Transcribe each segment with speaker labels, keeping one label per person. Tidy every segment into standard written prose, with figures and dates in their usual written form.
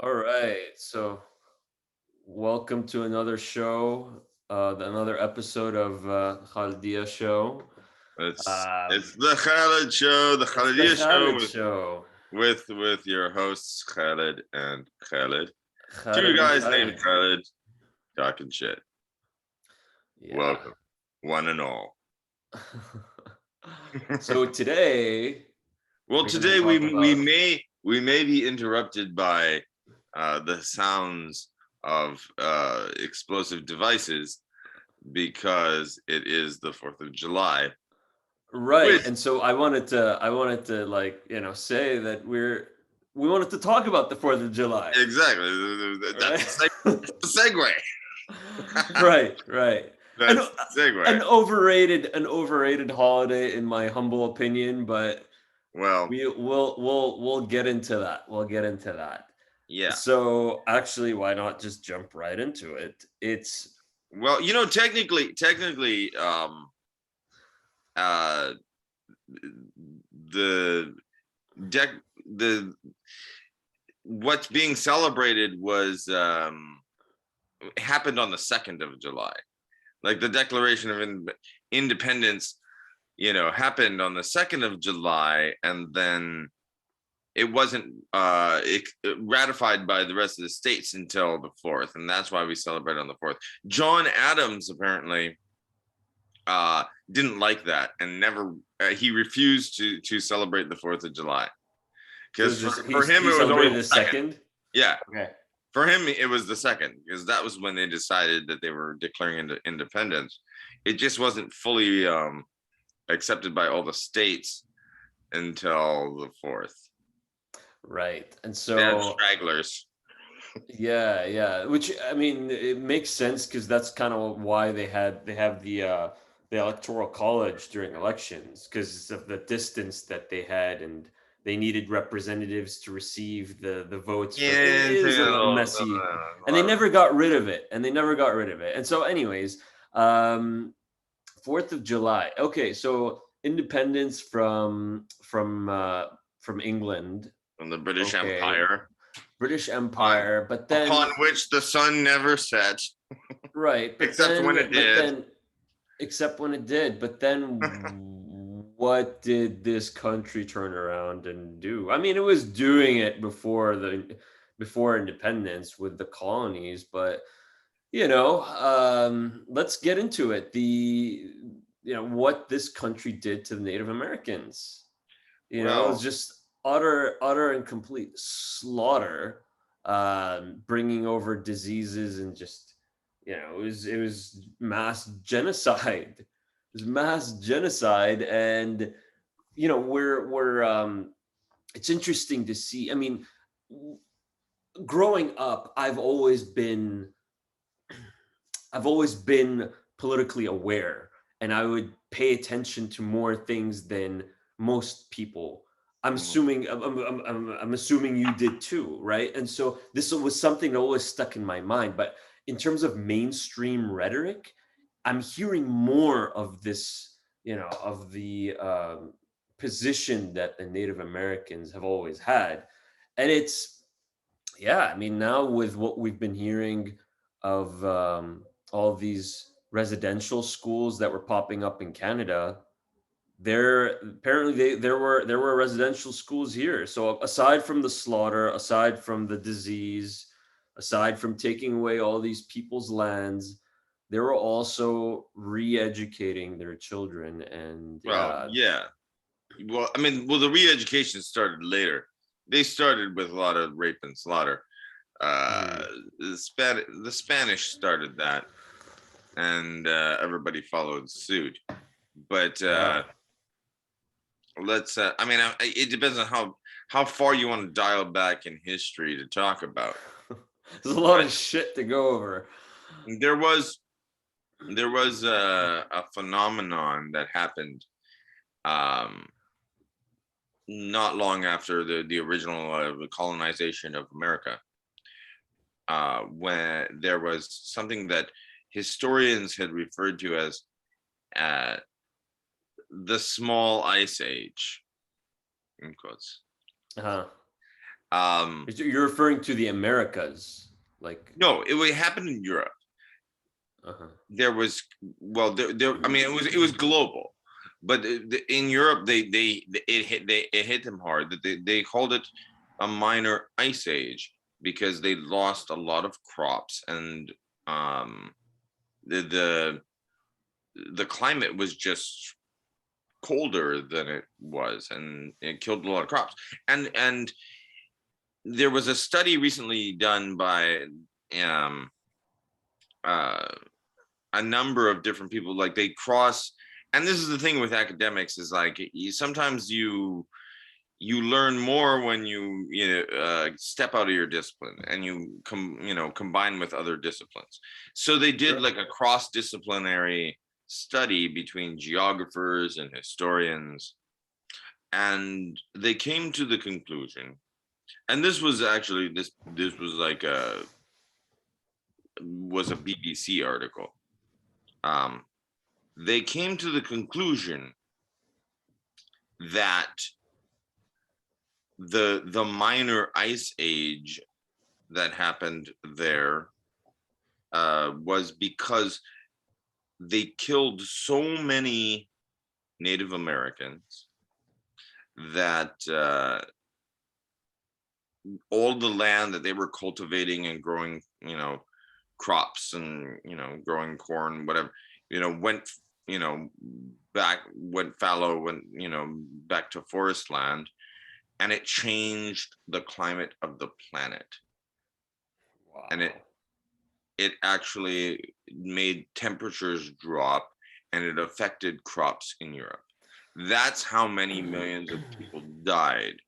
Speaker 1: All right. So, welcome to another show, another episode of Khalidiyya show.
Speaker 2: It's
Speaker 1: Um,
Speaker 2: the Khaled show, the
Speaker 1: it's the
Speaker 2: Khalidiyya show
Speaker 1: Khalid
Speaker 2: with
Speaker 1: show.
Speaker 2: your hosts Khaled and Khaled. Two
Speaker 1: Khalid and
Speaker 2: guys named
Speaker 1: Khalid.
Speaker 2: Khaled talking shit.
Speaker 1: Yeah.
Speaker 2: Welcome, one and all.
Speaker 1: So today
Speaker 2: Well,
Speaker 1: we're gonna
Speaker 2: today
Speaker 1: talk about.
Speaker 2: we may be interrupted by the sounds of explosive devices because it is the 4th of July,
Speaker 1: Right.
Speaker 2: which
Speaker 1: And so I wanted to say that we wanted to talk about the 4th of July.
Speaker 2: exactly that's
Speaker 1: Right.
Speaker 2: a segue.
Speaker 1: Right, right. An
Speaker 2: That's the segue.
Speaker 1: an overrated holiday in my humble opinion, but
Speaker 2: Well,
Speaker 1: we'll get into that. We'll get into that.
Speaker 2: yeah.
Speaker 1: So actually, why not just jump right into it? It's
Speaker 2: Well, technically, uh, the deck, the what's being celebrated was happened on the 2nd of July. Like the Declaration of Independence, happened on the 2nd of July, and then it wasn't ratified by the rest of the states until the 4th, and that's why we celebrate on the 4th. John Adams apparently didn't like that and never he refused to celebrate the 4th of July
Speaker 1: so
Speaker 2: because
Speaker 1: it's just
Speaker 2: for him
Speaker 1: he
Speaker 2: it was always
Speaker 1: celebrated the
Speaker 2: the second.
Speaker 1: second.
Speaker 2: Yeah,
Speaker 1: Okay.
Speaker 2: for him it was the second because that was when they decided that they were declaring independence. It just wasn't fully accepted by all the states until the 4th.
Speaker 1: Right. And
Speaker 2: They had
Speaker 1: so
Speaker 2: stragglers.
Speaker 1: yeah, yeah. Which I mean, it makes sense because that's kind of why they have the electoral college during elections because of the distance that they had and they needed representatives to receive the votes from
Speaker 2: And
Speaker 1: it was a little messy and they never got rid of it and so anyways, um 4th of July. Okay, so independence from England.
Speaker 2: from the British
Speaker 1: Okay,
Speaker 2: Empire,
Speaker 1: British
Speaker 2: on
Speaker 1: Empire, but
Speaker 2: upon
Speaker 1: then
Speaker 2: which the sun never set,
Speaker 1: right,
Speaker 2: except when it did.
Speaker 1: except when it did, but then what did this country turn around and do? I mean, it was doing it before independence with the colonies, but let's get into it. What this country did to the Native Americans. It was
Speaker 2: Well,
Speaker 1: just utter and complete slaughter, bringing over diseases and just, it was mass genocide. It was mass genocide, and we're it's interesting to see. I mean, growing up, I've always been politically aware and I would pay attention to more things than most people. I'm assuming you did too, right? And so this was something that always stuck in my mind. But in terms of mainstream rhetoric, I'm hearing more of this, of the position that the Native Americans have always had, and it's yeah, I mean, now with what we've been hearing of all these residential schools that were popping up in Canada, there apparently there were residential schools here. So aside from the slaughter, aside from the disease, aside from taking away all these people's lands, they were also re-educating their children, and
Speaker 2: well,
Speaker 1: yeah.
Speaker 2: yeah. Well, I mean, the re-education started later. They started with a lot of rape and slaughter. Uh,
Speaker 1: Mhm.
Speaker 2: the Spanish started that, and everybody followed suit. But
Speaker 1: Yeah.
Speaker 2: let's. I mean, it depends on how far you want to dial back in history to talk about.
Speaker 1: There's a lot of shit to go over.
Speaker 2: There was a phenomenon that happened um, not long after the original colonization of America, when there was something that historians had referred to as uh, the small ice age, in quotes.
Speaker 1: Uh-huh.
Speaker 2: Um,
Speaker 1: You're referring to the Americas, like.
Speaker 2: no, it happened in Europe.
Speaker 1: Uh-huh.
Speaker 2: There was, well, there. I mean, it was global, but in Europe, it hit them hard. That they called it a minor ice age because they lost a lot of crops, and um, the the the climate was just colder than it was, and it killed a lot of crops. And there was a study recently done by um uh a number of different people, like they cross. And this is the thing with academics, is like sometimes you learn more when step out of your discipline and combine with other disciplines. So they did
Speaker 1: Sure.
Speaker 2: like a cross disciplinary study between geographers and historians, and they came to the conclusion. And this was actually this was like a BBC article. um they came to the conclusion that the minor ice age that happened there was because they killed so many Native Americans that all the land that they were cultivating and growing, crops and, growing corn, whatever, went, you know, went fallow, went, back to forest land, and it changed the climate of the planet. And it
Speaker 1: Wow.
Speaker 2: it actually made temperatures drop, and it affected crops in Europe. That's how many millions of people died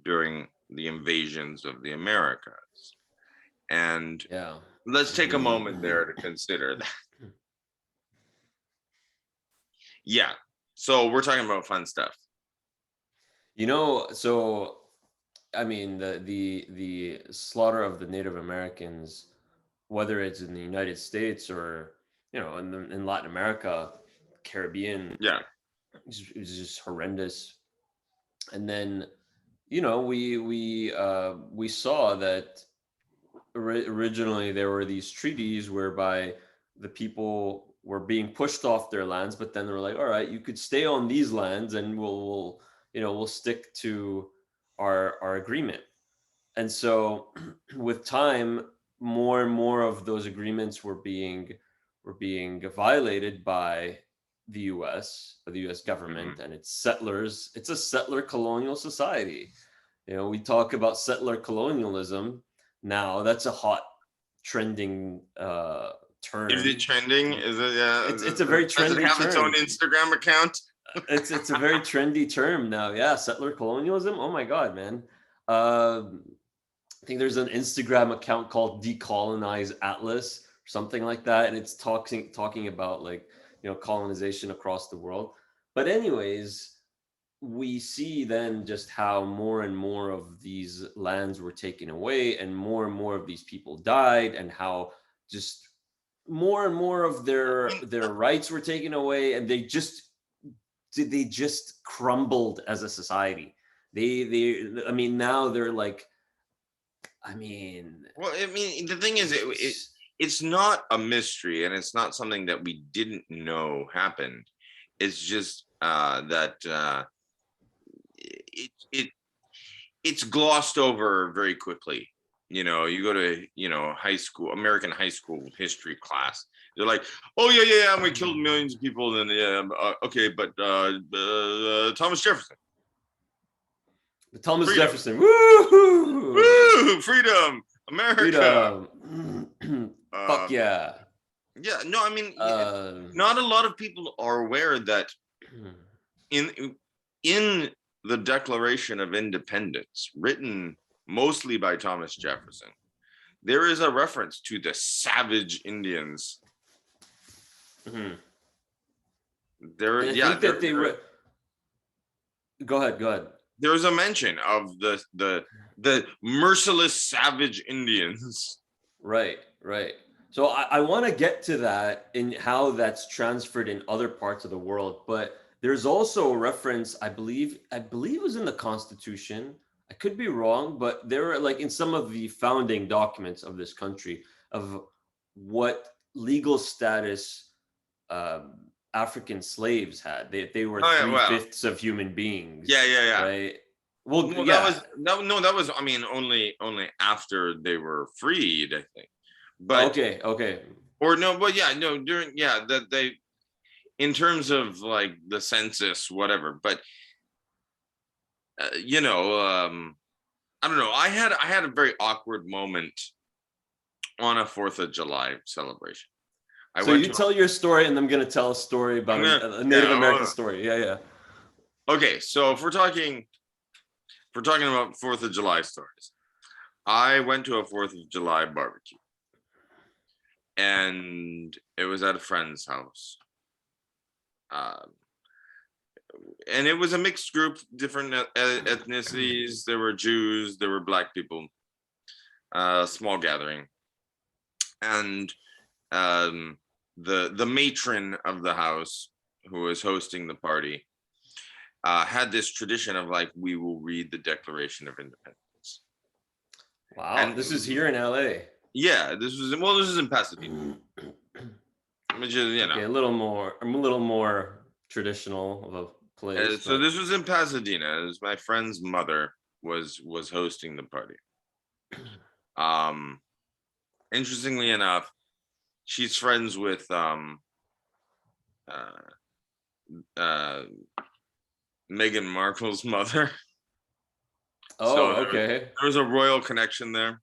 Speaker 2: during the invasions of the Americas. And
Speaker 1: Yeah.
Speaker 2: let's take a moment there to consider that. Yeah. So we're talking about fun stuff.
Speaker 1: So I mean, the slaughter of the Native Americans, whether it's in the United States or in Latin America, Caribbean,
Speaker 2: Yeah.
Speaker 1: is just horrendous. And then we saw that originally there were these treaties whereby the people were being pushed off their lands, but then they were like, all right, you could stay on these lands, and we'll stick to our agreement. And so with time, more and more of those agreements were being violated by the US, by the US
Speaker 2: Mhm.
Speaker 1: government and its settlers. It's a settler colonial society. We talk about settler colonialism now. That's a hot trending
Speaker 2: Is it
Speaker 1: term.
Speaker 2: trending? Is it, yeah?
Speaker 1: It's a very
Speaker 2: Does it
Speaker 1: trendy
Speaker 2: have its own
Speaker 1: term.
Speaker 2: Instagram account?
Speaker 1: It's a very trendy term now. Yeah, settler colonialism. Oh my god, man. Um I think there's an Instagram account called Decolonize Atlas or something like that, and it's talking about, like, colonization across the world. But anyways, we see then just how more and more of these lands were taken away, and more of these people died, and how just more and more of their rights were taken away, and they just crumbled as a society. I mean, now they're like, I mean,
Speaker 2: Well, I mean, the thing is,
Speaker 1: it's
Speaker 2: it's not a mystery, and it's not something that we didn't know happened. It's just that it it's glossed over very quickly. You go to high school, American high school history class. They're like, oh yeah, yeah, yeah, and we killed millions of people. And yeah, okay, but Thomas Jefferson,
Speaker 1: Thomas
Speaker 2: freedom,
Speaker 1: Jefferson. Woo!
Speaker 2: woo, freedom, America.
Speaker 1: Freedom. Fuck
Speaker 2: Um,
Speaker 1: yeah.
Speaker 2: yeah, no, I mean,
Speaker 1: Um,
Speaker 2: not a lot of people are aware that in in the Declaration of Independence, written mostly by Thomas Jefferson, there is a reference to the savage Indians.
Speaker 1: mhm.
Speaker 2: There,
Speaker 1: And I
Speaker 2: yeah,
Speaker 1: think that go ahead, go ahead.
Speaker 2: there's a mention of the merciless savage Indians.
Speaker 1: Right, right. So I want to get to that in how that's transferred in other parts of the world, but there's also a reference, I believe it was in the Constitution. I could be wrong, but there were like in some of the founding documents of this country of what legal status African slaves had. They were
Speaker 2: Oh yeah,
Speaker 1: three
Speaker 2: well,
Speaker 1: fifths of human
Speaker 2: yeah,
Speaker 1: beings,
Speaker 2: yeah, yeah.
Speaker 1: right? Well,
Speaker 2: No, that
Speaker 1: yeah.
Speaker 2: was no, no, that was. I mean, only after they were freed, I think. But
Speaker 1: Okay, okay.
Speaker 2: or no, but yeah, no, during yeah, that they in terms of like the census, whatever. But you know, I don't know. I had a very awkward moment on a Fourth of July celebration. I
Speaker 1: So
Speaker 2: went
Speaker 1: you
Speaker 2: to.
Speaker 1: tell your story, and I'm gonna tell a story
Speaker 2: I'm
Speaker 1: about
Speaker 2: gonna.
Speaker 1: a Native American
Speaker 2: Yeah.
Speaker 1: story. Yeah, yeah.
Speaker 2: Okay, so if we're talking about Fourth of July stories, I went to a Fourth of July barbecue, and it was at a friend's house. Um, and it was a mixed group, different ethnicities. There were Jews, there were Black people, small gathering, and um, the matron of the house who was hosting the party had this tradition of like we will read the Declaration of Independence,
Speaker 1: Wow,
Speaker 2: and
Speaker 1: this is here in LA.
Speaker 2: yeah, this was in Pasadena, which is
Speaker 1: Okay, a little more. I'm a little more traditional of a place,
Speaker 2: so
Speaker 1: but
Speaker 2: this was in Pasadena. It was my friend's mother was hosting the party. Um, Interestingly enough, she's friends with uh, uh, Meghan Markle's mother. So
Speaker 1: oh, okay.
Speaker 2: there was a royal connection there.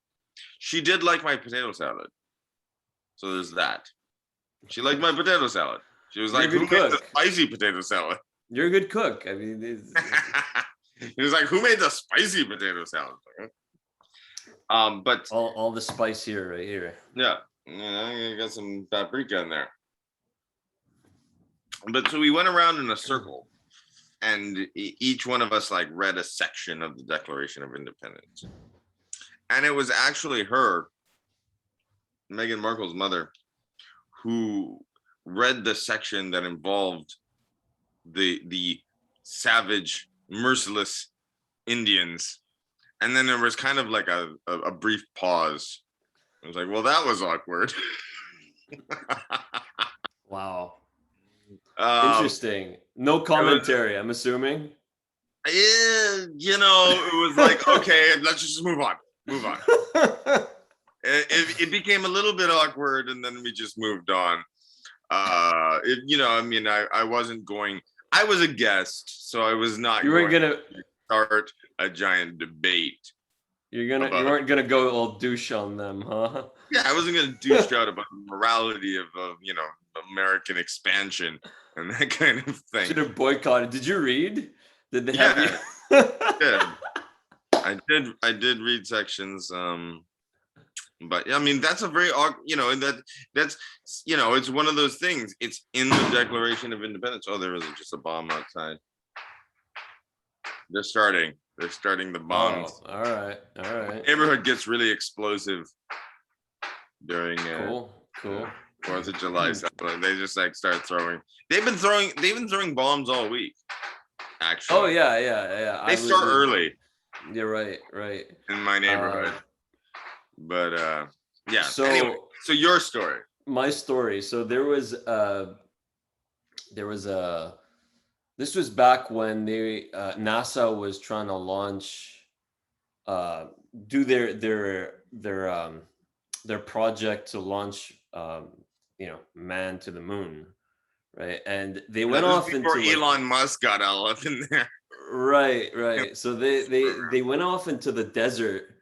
Speaker 2: She did like my potato salad. So there's that. She liked my potato salad. She was
Speaker 1: You're a
Speaker 2: like, "Who
Speaker 1: good
Speaker 2: made the
Speaker 1: cook.
Speaker 2: spicy potato salad?"
Speaker 1: You're a good cook. I mean,
Speaker 2: He was like, "Who made the spicy potato salad?" But
Speaker 1: all the spice here, right here.
Speaker 2: yeah, you got some paprika in there. But so we went around in a circle, and each one of us like read a section of the Declaration of Independence, and it was actually her, Meghan Markle's mother, who read the section that involved the savage, merciless Indians, and then there was kind of like a brief pause. I was like, well, that was awkward.
Speaker 1: Wow,
Speaker 2: um,
Speaker 1: interesting. No
Speaker 2: it was,
Speaker 1: commentary, I'm assuming.
Speaker 2: it was like, okay, let's just move on. Move on. It became a little bit awkward, and then we just moved on. I mean, I wasn't going. I was a guest, so I was not
Speaker 1: You weren't
Speaker 2: going
Speaker 1: gonna.
Speaker 2: to start a giant debate
Speaker 1: You
Speaker 2: about.
Speaker 1: weren't gonna go all douche on them, huh?
Speaker 2: Yeah, I wasn't going to douche out about the morality of American expansion and that kind of thing.
Speaker 1: Should have boycotted. Did you read? Did they have you?
Speaker 2: Yeah, yeah, I did read sections. But I mean, that's a very and that's it's one of those things. It's in the Declaration of Independence. Oh, there is just a bomb outside. They're starting. They're starting the bombs.
Speaker 1: Oh, all right, all right.
Speaker 2: Neighborhood gets really explosive during
Speaker 1: Cool, cool.
Speaker 2: 4th of July. They just like start throwing. They've been throwing bombs all week. Actually.
Speaker 1: Oh yeah, yeah, yeah.
Speaker 2: They start early.
Speaker 1: You're right, right.
Speaker 2: In my neighborhood. But yeah.
Speaker 1: So
Speaker 2: anyway, so your story.
Speaker 1: My story. So there was a this was back when NASA was trying to launch uh do their project to launch man to the moon, right? And they
Speaker 2: Yeah,
Speaker 1: went
Speaker 2: this is
Speaker 1: off
Speaker 2: before
Speaker 1: into
Speaker 2: Elon Musk got all up in there.
Speaker 1: right. So they went off into the desert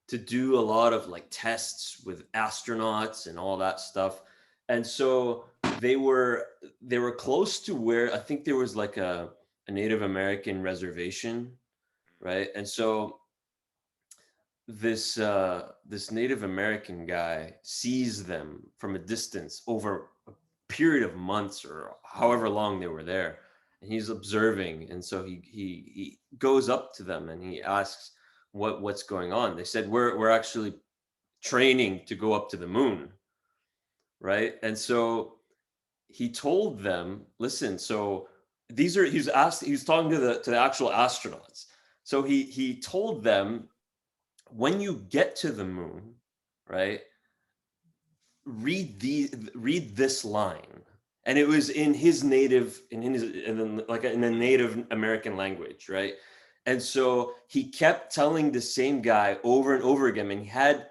Speaker 1: to do a lot of like tests with astronauts and all that stuff. And so they were close to where I think there was like a Native American reservation, right? And so this Native American guy sees them from a distance over a period of months or however long they were there, and he's observing. And so he goes up to them and he asks what's going on. They said we're actually training to go up to the moon, right? And so he told them, listen, so he was talking to the actual astronauts. So he told them, when you get to the moon, right, read this line. And it was in his native, in a Native American language, right? And so he kept telling the same guy over and over again, and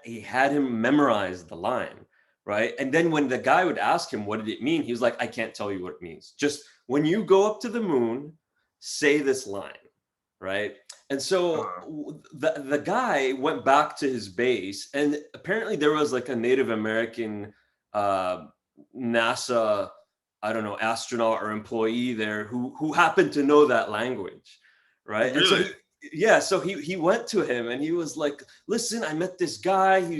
Speaker 1: he had him memorize the line, right? And then when the guy would ask him what did it mean, he was like, I can't tell you what it means. Just when you go up to the moon, say this line, right? And so
Speaker 2: Uh,
Speaker 1: the guy went back to his base, and apparently there was like a Native American uh, NASA, I don't know, astronaut or employee there who happened to know that language, right? And so
Speaker 2: really?
Speaker 1: he went to him and he was like, "Listen, I met this guy. He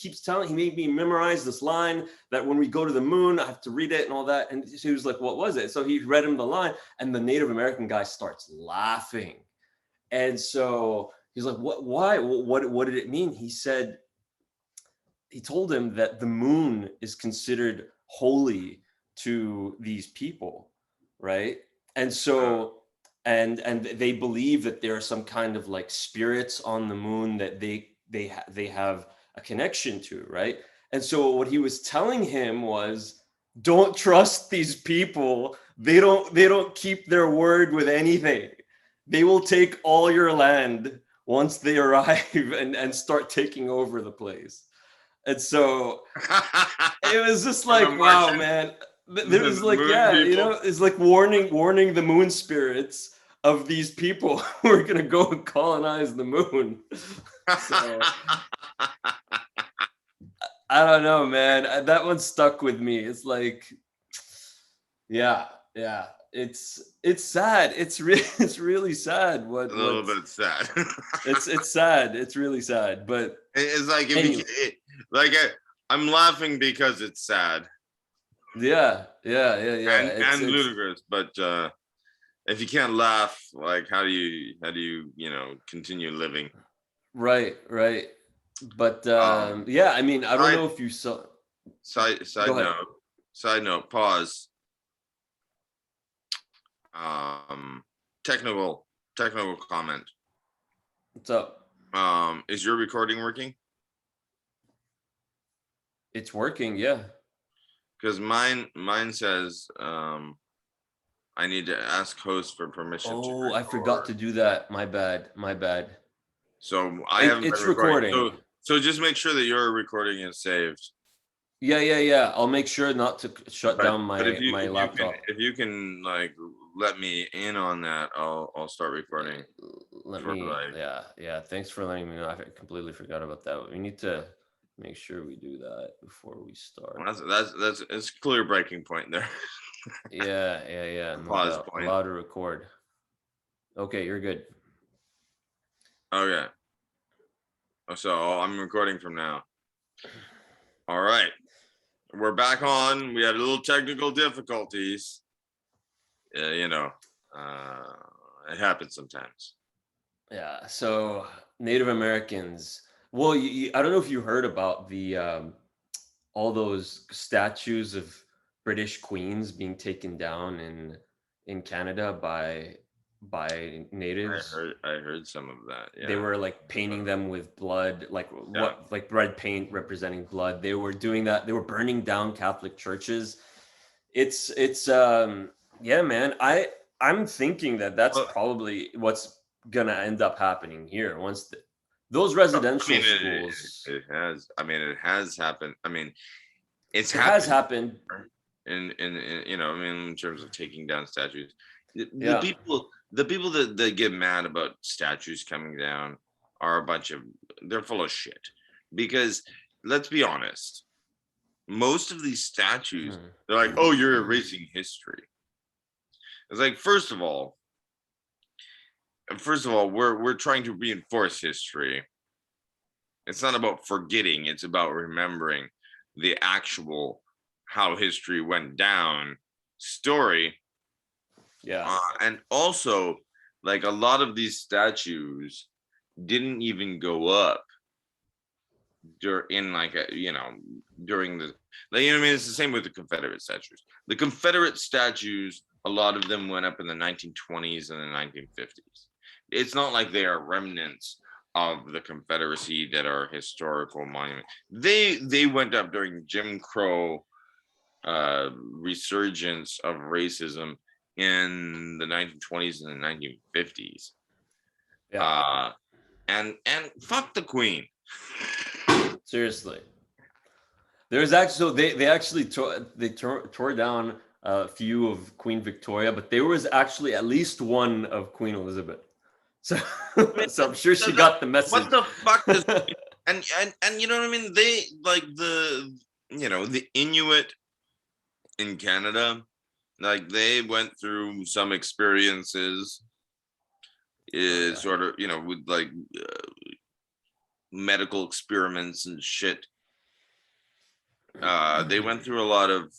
Speaker 1: keeps telling. He made me memorize this line that when we go to the moon, I have to read it and all that." And he was like, "What was it?" So he read him the line, and the Native American guy starts laughing. And so he's like, "What? Why? What did it mean?" He told him that the moon is considered holy to these people, right? And
Speaker 2: Uh,
Speaker 1: so and they believe that there are some kind of like spirits on the moon that they have a connection to, right? And so what he was telling him was, don't trust these people. They don't keep their word with anything. They will take all your land once they arrive and start taking over the place. And so it was just
Speaker 2: from the
Speaker 1: like, wow,
Speaker 2: Martian,
Speaker 1: man. There
Speaker 2: the
Speaker 1: was like,
Speaker 2: moon
Speaker 1: yeah,
Speaker 2: people.
Speaker 1: it's like warning the moon spirits of these people who are gonna go and colonize the moon. So I don't know, man. That one stuck with me. It's like, yeah, yeah. It's sad. It's really sad.
Speaker 2: A little
Speaker 1: What's
Speaker 2: bit sad.
Speaker 1: it's sad. It's really sad. But
Speaker 2: It's like if you
Speaker 1: anyway,
Speaker 2: can, like I'm laughing because it's sad
Speaker 1: yeah.
Speaker 2: and
Speaker 1: It's
Speaker 2: ludicrous, but if you can't laugh, like how do you continue living?
Speaker 1: right. But
Speaker 2: Um,
Speaker 1: yeah, I mean, I don't
Speaker 2: side
Speaker 1: know if you saw.
Speaker 2: side
Speaker 1: Go
Speaker 2: side
Speaker 1: ahead.
Speaker 2: note, side note, pause. Um, technical comment.
Speaker 1: What's up?
Speaker 2: Is your recording working?
Speaker 1: It's working. Yeah.
Speaker 2: Because mine says I need to ask host for permission to
Speaker 1: Oh, I forgot
Speaker 2: record.
Speaker 1: to do that. My bad. My bad.
Speaker 2: So I haven't been
Speaker 1: It's
Speaker 2: recording.
Speaker 1: recording.
Speaker 2: So just make sure that your recording is saved.
Speaker 1: Yeah. I'll make sure not to shut down
Speaker 2: But if you
Speaker 1: my
Speaker 2: if you can
Speaker 1: laptop.
Speaker 2: if you can like let me in on that, I'll start recording
Speaker 1: Let
Speaker 2: for
Speaker 1: me.
Speaker 2: like
Speaker 1: Yeah. Thanks for letting me know. I completely forgot about that. We need to make sure we do that before we start.
Speaker 2: that's it's clear breaking point there.
Speaker 1: Yeah.
Speaker 2: The
Speaker 1: No
Speaker 2: pause
Speaker 1: doubt.
Speaker 2: point.
Speaker 1: Allow to record. Okay, you're good.
Speaker 2: Okay. So I'm recording from now. All right. We're back on. We had a little technical difficulties. Yeah, uh, it happens sometimes.
Speaker 1: Yeah. So Native Americans. Well, I don't know if you heard about the all those statues of British queens being taken down in Canada by natives.
Speaker 2: I heard some of that.
Speaker 1: They
Speaker 2: Yeah.
Speaker 1: were like painting them with blood,
Speaker 2: Yeah.
Speaker 1: like red paint representing blood. They were doing that. They were burning down Catholic churches. It's yeah, man. I'm thinking that that's
Speaker 2: Well,
Speaker 1: probably what's gonna end up happening here once those
Speaker 2: I
Speaker 1: residential
Speaker 2: mean,
Speaker 1: schools.
Speaker 2: it has. I mean, it has happened. I mean, it's
Speaker 1: It has
Speaker 2: happened
Speaker 1: happened.
Speaker 2: in I mean, in terms of taking down statues.
Speaker 1: Yeah.
Speaker 2: The people that get mad about statues coming down are a bunch of they're full of shit. Because let's be honest, most of these statues,
Speaker 1: Mhm.
Speaker 2: they're like, oh, you're erasing history. It's like, first of all, we're trying to reinforce history. It's not about forgetting, it's about remembering the actual how history went down story.
Speaker 1: Yeah.
Speaker 2: And also, like a lot of these statues didn't even go up during during the like, you know what I mean? It's the same with the Confederate statues. The Confederate statues, a lot of them went up in the 1920s and the 1950s it's not like they are remnants of the Confederacy that are historical monuments. They went up during Jim Crow resurgence of racism in the 1920s and the 1950s.
Speaker 1: Yeah,
Speaker 2: And fuck the Queen.
Speaker 1: seriously. There's actually so they actually tore down a few of Queen Victoria, but there was actually at least one of Queen Elizabeth. So
Speaker 2: I mean,
Speaker 1: so I'm sure she got the
Speaker 2: what
Speaker 1: message.
Speaker 2: the fuck does and you know what I mean? They like the Inuit in Canada, like they went through some experiences
Speaker 1: Oh
Speaker 2: is
Speaker 1: yeah.
Speaker 2: sort of with like medical experiments and shit. They went through a lot of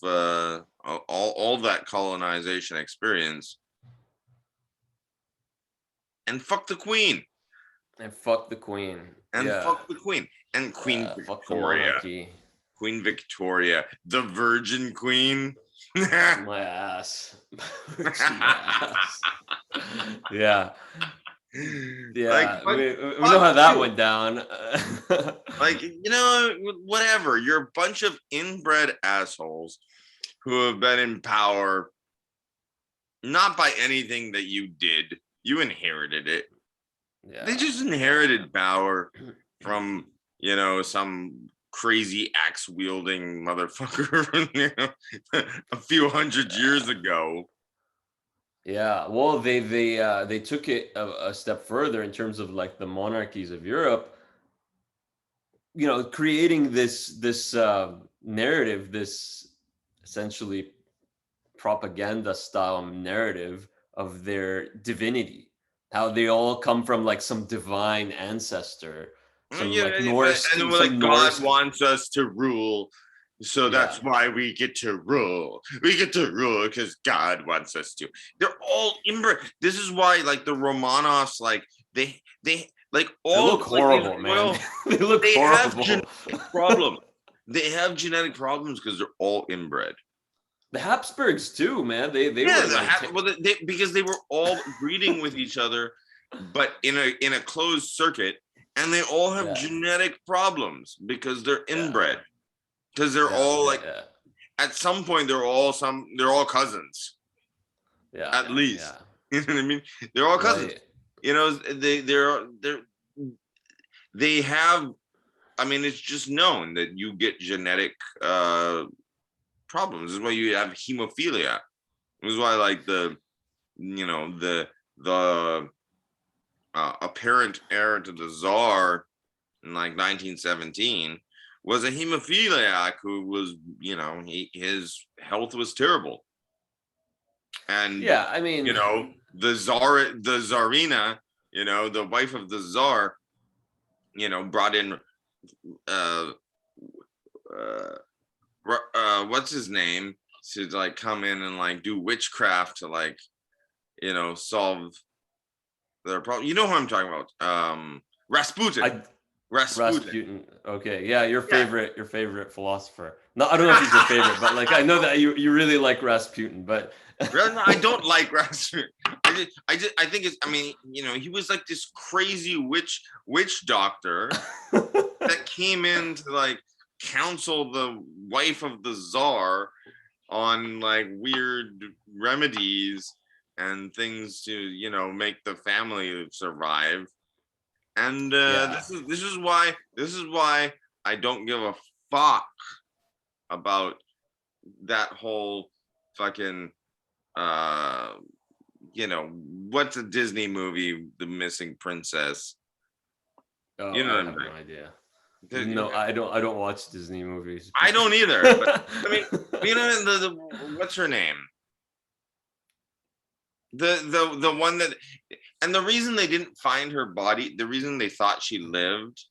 Speaker 2: all that colonization experience, and fuck the Queen,
Speaker 1: And fuck the Queen.
Speaker 2: and
Speaker 1: Yeah.
Speaker 2: fuck the Queen, and Queen
Speaker 1: Fuck the
Speaker 2: Victoria,
Speaker 1: monarchy.
Speaker 2: Queen Victoria, the Virgin Queen.
Speaker 1: My ass. My ass. Yeah.
Speaker 2: Like
Speaker 1: Yeah.
Speaker 2: fuck,
Speaker 1: We know
Speaker 2: fuck
Speaker 1: how that
Speaker 2: you.
Speaker 1: went down.
Speaker 2: Like whatever. You're a bunch of inbred assholes who have been in power not by anything that you did. You inherited it. They
Speaker 1: Yeah.
Speaker 2: just inherited power from some crazy axe wielding motherfucker a few hundred years ago.
Speaker 1: Yeah, well, they took it a step further in terms of like the monarchies of Europe, creating this narrative, this essentially propaganda style narrative of their divinity, how they all come from like some divine ancestor, some
Speaker 2: Yeah,
Speaker 1: like
Speaker 2: but
Speaker 1: Norse,
Speaker 2: and like
Speaker 1: some
Speaker 2: God
Speaker 1: Norse.
Speaker 2: wants us to rule, so
Speaker 1: Yeah,
Speaker 2: that's why we get to rule. We get to rule because God wants us to. They're all inbred. This is why, like the Romanovs, like they like
Speaker 1: they
Speaker 2: all
Speaker 1: look
Speaker 2: like these
Speaker 1: horrible, man.
Speaker 2: royal.
Speaker 1: They look
Speaker 2: They have
Speaker 1: horrible.
Speaker 2: genetic problems. They have genetic problems because they're all inbred.
Speaker 1: The Habsburgs too, man. They
Speaker 2: Yeah,
Speaker 1: were like,
Speaker 2: because they were all breeding with each other, but in a closed circuit, and they all have
Speaker 1: yeah,
Speaker 2: genetic problems because they're
Speaker 1: yeah,
Speaker 2: inbred. Because they're
Speaker 1: yeah,
Speaker 2: all
Speaker 1: yeah,
Speaker 2: like
Speaker 1: yeah,
Speaker 2: at some point they're all cousins
Speaker 1: yeah,
Speaker 2: at
Speaker 1: yeah,
Speaker 2: least.
Speaker 1: yeah.
Speaker 2: You know what I mean? They're all cousins.
Speaker 1: Right.
Speaker 2: They have. I mean, it's just known that you get genetic problems. This is why you have hemophilia. This is why like the apparent heir to the czar in like 1917 was a hemophiliac who was his health was terrible, and
Speaker 1: Yeah, I mean,
Speaker 2: the czarina, the wife of the czar, brought in uh uh what's his name to like come in and like do witchcraft to like solve their problem. You know who I'm talking about? Rasputin.
Speaker 1: I
Speaker 2: Rasputin.
Speaker 1: Rasputin. Okay, yeah,
Speaker 2: Yeah.
Speaker 1: your favorite philosopher. No, I don't know if he's your favorite, but like I know that you really like Rasputin, but
Speaker 2: Really? No, I don't like Rasputin. I think it's. I mean, he was like this crazy witch doctor that came in to like counsel the wife of the czar on like weird remedies and things to make the family survive. And
Speaker 1: yeah,
Speaker 2: this is why I don't give a fuck about that whole fucking uh what's a Disney movie, The Missing Princess.
Speaker 1: oh,
Speaker 2: You know
Speaker 1: I
Speaker 2: what I'm
Speaker 1: have no idea.
Speaker 2: saying?
Speaker 1: No, I don't watch Disney movies.
Speaker 2: I don't either, but I mean, what's her name? The one that, and the reason they didn't find her body, the reason they thought she lived.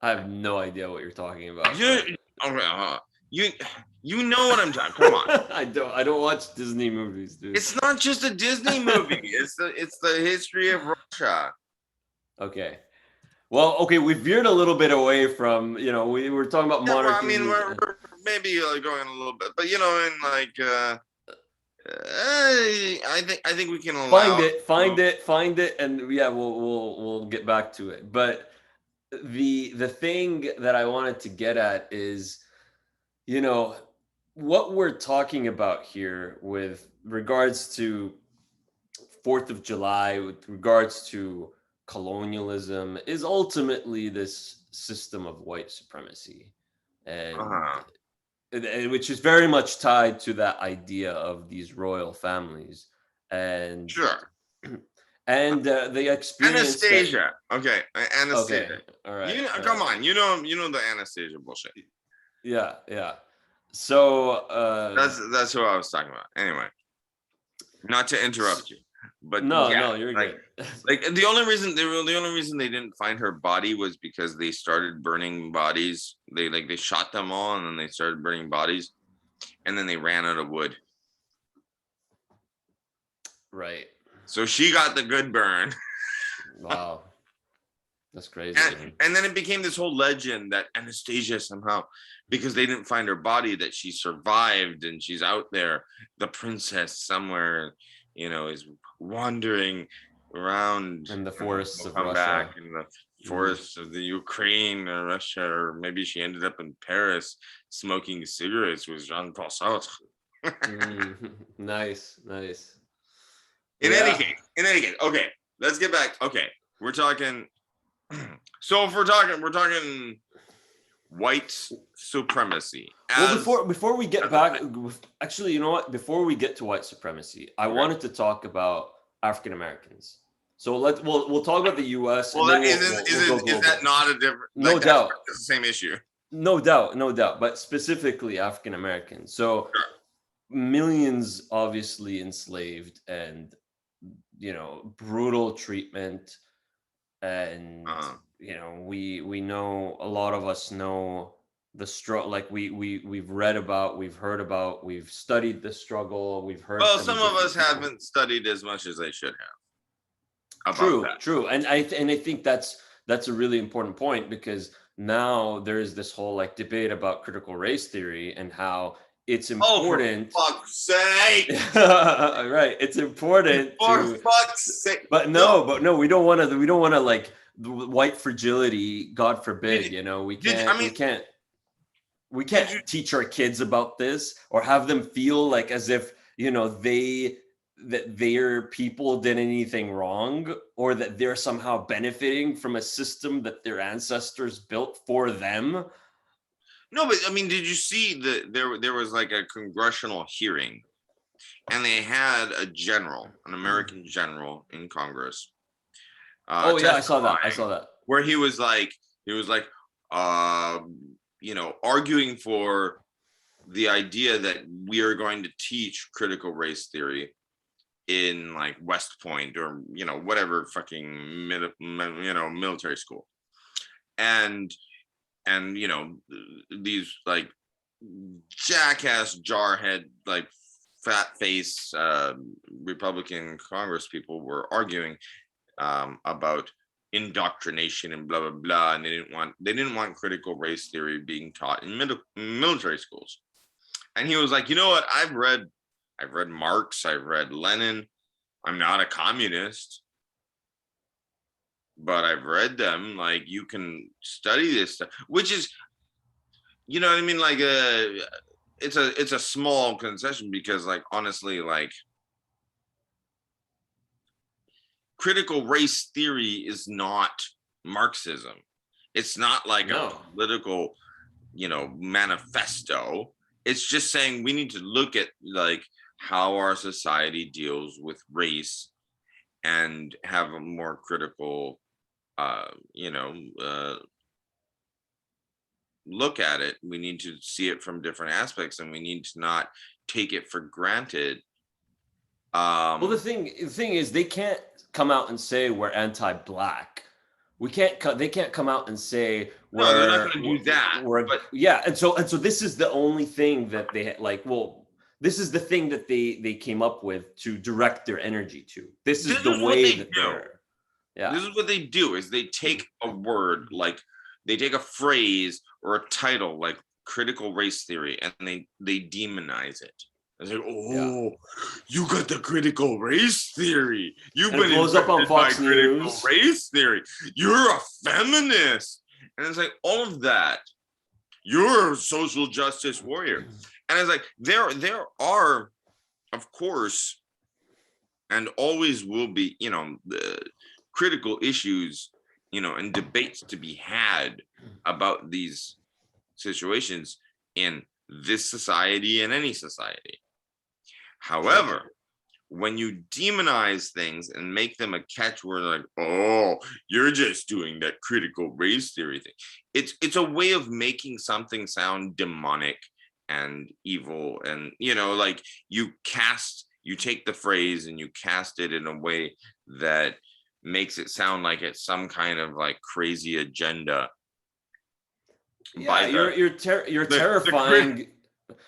Speaker 1: I have no idea what you're talking about,
Speaker 2: You,
Speaker 1: but
Speaker 2: okay, you know what I'm talking. Come on.
Speaker 1: I don't watch Disney movies, dude.
Speaker 2: It's not just a Disney movie. It's the history of Russia.
Speaker 1: Okay. Well, okay, we veered a little bit away from, we were talking about
Speaker 2: Yeah, well, I
Speaker 1: monarchies
Speaker 2: mean,
Speaker 1: and
Speaker 2: we're maybe going a little bit, but in like I think we can allow.
Speaker 1: Find it, and yeah, we'll get back to it. But the thing that I wanted to get at is, you know, what we're talking about here with regards to 4th of July, with regards to colonialism, is ultimately this system of white supremacy, and
Speaker 2: Uh-huh.
Speaker 1: which is very much tied to that idea of these royal families, and
Speaker 2: Sure.
Speaker 1: the experience that.
Speaker 2: Anastasia. Okay,
Speaker 1: Okay,
Speaker 2: Anastasia.
Speaker 1: all right,
Speaker 2: You know,
Speaker 1: all
Speaker 2: come
Speaker 1: right,
Speaker 2: on. You know the Anastasia bullshit.
Speaker 1: yeah, yeah. So,
Speaker 2: That's who I was talking about. Anyway, not to interrupt you, but
Speaker 1: no,
Speaker 2: yeah,
Speaker 1: no, you're
Speaker 2: like
Speaker 1: good.
Speaker 2: the only reason they didn't find her body was because they started burning bodies. They shot them all and then they started burning bodies and then they ran out of wood.
Speaker 1: Right.
Speaker 2: So she got the good burn.
Speaker 1: Wow, that's crazy,
Speaker 2: and,
Speaker 1: man.
Speaker 2: and then it became this whole legend that Anastasia somehow, because they didn't find her body, that she survived and she's out there, the princess somewhere, is wandering around
Speaker 1: In the
Speaker 2: and
Speaker 1: forests
Speaker 2: will
Speaker 1: of
Speaker 2: come back
Speaker 1: Russia.
Speaker 2: in the
Speaker 1: Mm.
Speaker 2: forests of the Ukraine or Russia, or maybe she ended up in Paris smoking cigarettes with Jean-Paul Sartre.
Speaker 1: Mm. Nice, nice.
Speaker 2: in any
Speaker 1: Yeah.
Speaker 2: case, in any case, okay, let's get back. Okay, we're talking. So if we're talking white supremacy
Speaker 1: Well,
Speaker 2: as
Speaker 1: before we get
Speaker 2: as a
Speaker 1: back,
Speaker 2: thing.
Speaker 1: actually, you know what? Before we get to white supremacy, I
Speaker 2: Okay.
Speaker 1: wanted to talk about African Americans. So we'll talk about the U.S.
Speaker 2: Well,
Speaker 1: and then
Speaker 2: that
Speaker 1: we'll go
Speaker 2: is that
Speaker 1: global.
Speaker 2: not a different,
Speaker 1: No
Speaker 2: like, that's
Speaker 1: doubt,
Speaker 2: the same issue?
Speaker 1: no doubt, no doubt. But specifically African Americans. So
Speaker 2: Sure.
Speaker 1: millions obviously enslaved, and brutal treatment, and
Speaker 2: Uh,
Speaker 1: we know, a lot of us know the struggle. Like we've read about, we've heard about, we've studied the struggle, we've heard
Speaker 2: well,
Speaker 1: from
Speaker 2: some of
Speaker 1: different
Speaker 2: us
Speaker 1: people.
Speaker 2: haven't studied as much as they should have about
Speaker 1: True,
Speaker 2: that.
Speaker 1: true. And I think that's a really important point, because now there's this whole like debate about critical race theory and how it's
Speaker 2: Oh, for
Speaker 1: important.
Speaker 2: fuck's sake!
Speaker 1: Right, it's important
Speaker 2: For
Speaker 1: to.
Speaker 2: fuck's sake!
Speaker 1: But
Speaker 2: No,
Speaker 1: no, we don't want to like white fragility, God forbid.
Speaker 2: did
Speaker 1: we
Speaker 2: did
Speaker 1: can't
Speaker 2: I
Speaker 1: we
Speaker 2: mean
Speaker 1: can't we can't
Speaker 2: did you?
Speaker 1: teach our kids about this, or have them feel like as if that their people did anything wrong, or that they're somehow benefiting from a system that their ancestors built for them.
Speaker 2: No, but I mean, did you see there was like a congressional hearing, and they had an American general in Congress,
Speaker 1: Oh yeah, I saw that. I
Speaker 2: testifying,
Speaker 1: saw that.
Speaker 2: where he was like uh arguing for the idea that we are going to teach critical race theory in like West Point, or whatever fucking military school, and these like jackass jarhead, like fat face Republican Congress people were arguing about indoctrination and blah blah blah, and they didn't want critical race theory being taught in military schools. And he was like, you know what? I've read Marx, I've read Lenin. I'm not a communist, but I've read them. Like, you can study this stuff, which is, you know what I mean? Like, it's a small concession, because, like, honestly, like, critical race theory is not Marxism. It's not like a
Speaker 1: No.
Speaker 2: political, manifesto. It's just saying we need to look at, like, how our society deals with race and have a more critical, uh, you know, uh, look at it. We need to see it from different aspects, and we need to not take it for granted.
Speaker 1: Well, the
Speaker 2: Um,
Speaker 1: thing is, they can't come out and say we're anti-black. We can't. They can't come out and say
Speaker 2: no, they're not going to do that.
Speaker 1: we're
Speaker 2: But
Speaker 1: yeah. And so this is the only thing that they like. Well, this is the thing that they came up with to direct their energy to. This
Speaker 2: this
Speaker 1: is the
Speaker 2: is what
Speaker 1: way
Speaker 2: they
Speaker 1: that
Speaker 2: do.
Speaker 1: they're. Yeah.
Speaker 2: This is what they do: is they take a word, like they take a phrase or a title like critical race theory, and they demonize it. It's like,
Speaker 1: Yeah.
Speaker 2: oh, you got the critical race theory. You've
Speaker 1: And it
Speaker 2: been
Speaker 1: blows up on
Speaker 2: infected by
Speaker 1: Fox
Speaker 2: critical
Speaker 1: News.
Speaker 2: race theory. You're a feminist. And it's like all of that. You're a social justice warrior. And it's like there are, of course, and always will be, the critical issues, and debates to be had about these situations in this society and any society.
Speaker 1: Sure.
Speaker 2: However, when you demonize things and make them a catchword, like, oh, you're just doing that critical race theory thing, it's a way of making something sound demonic and evil. And like, you take the phrase and you cast it in a way that makes it sound like it's some kind of like crazy agenda
Speaker 1: Yeah,
Speaker 2: by
Speaker 1: you're
Speaker 2: the crit
Speaker 1: terrifying.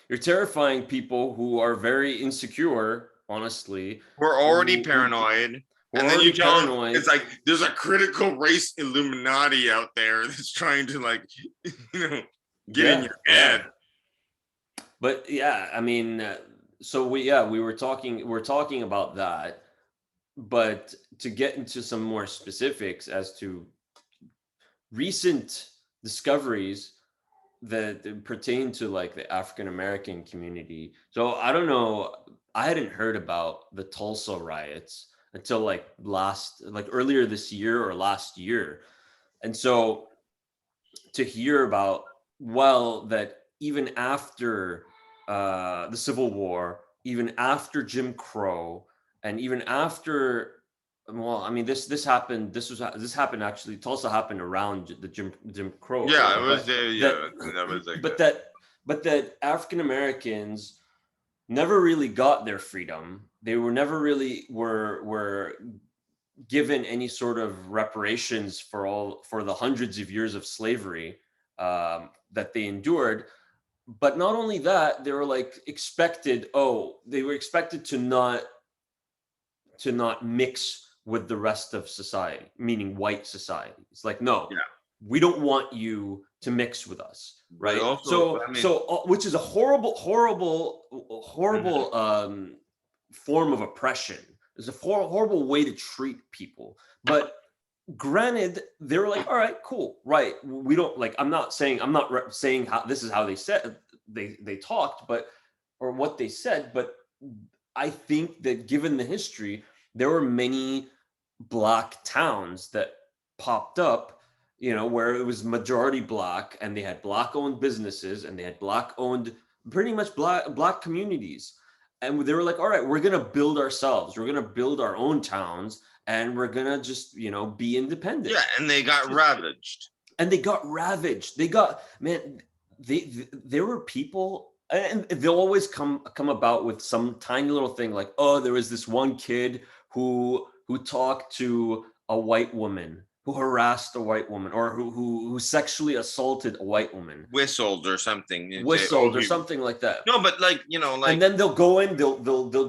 Speaker 1: You're terrifying people who are very insecure, honestly,
Speaker 2: we're already
Speaker 1: who
Speaker 2: paranoid.
Speaker 1: who are
Speaker 2: And then you
Speaker 1: already
Speaker 2: tell them it's
Speaker 1: paranoid.
Speaker 2: like there's a critical race Illuminati out there that's trying to, like, you know, get in
Speaker 1: Yeah,
Speaker 2: your
Speaker 1: yeah.
Speaker 2: head.
Speaker 1: But yeah, I mean, so we're talking about that, but to get into some more specifics as to recent discoveries that pertain to like the African American community. So I don't know, I hadn't heard about the Tulsa riots until like earlier this year or last year. And so to hear about, well, that even after the Civil War, even after Jim Crow, and even after, well, I mean, this happened actually. Tulsa happened around the Jim Crow
Speaker 2: Yeah, it
Speaker 1: era,
Speaker 2: was
Speaker 1: but that
Speaker 2: yeah, that was like
Speaker 1: but that African Americans never really got their freedom. They were never really were given any sort of reparations for the hundreds of years of slavery that they endured. But not only that, they were like expected. Oh, they were expected to not mix with the rest of society, meaning white society. It's like, no,
Speaker 2: yeah.
Speaker 1: we don't want you to mix with us,
Speaker 2: But
Speaker 1: right?
Speaker 2: also,
Speaker 1: So
Speaker 2: I mean,
Speaker 1: so which is a horrible
Speaker 2: mhm.
Speaker 1: form of oppression. It's a horrible way to treat people. But granted, they were like, all right, cool, right? We don't like. I'm not saying how this is how they said they talked, but or what they said, but I think that given the history, there were many black towns that popped up, where it was majority black and they had black owned businesses and they had black owned pretty much black communities. And they were like, all right, we're going to build ourselves. We're going to build our own towns and we're going to just, be independent.
Speaker 2: Yeah, and they got ravaged.
Speaker 1: And they got ravaged. They got, man, there were people, and they'll always come about with some tiny little thing like, oh, there was this one kid who talked to a white woman, who harassed a white woman, or who sexually assaulted a white woman,
Speaker 2: Whistled or something and say, oh,
Speaker 1: whistled or something like that.
Speaker 2: no, but like,
Speaker 1: And
Speaker 2: like,
Speaker 1: then they'll go in, they'll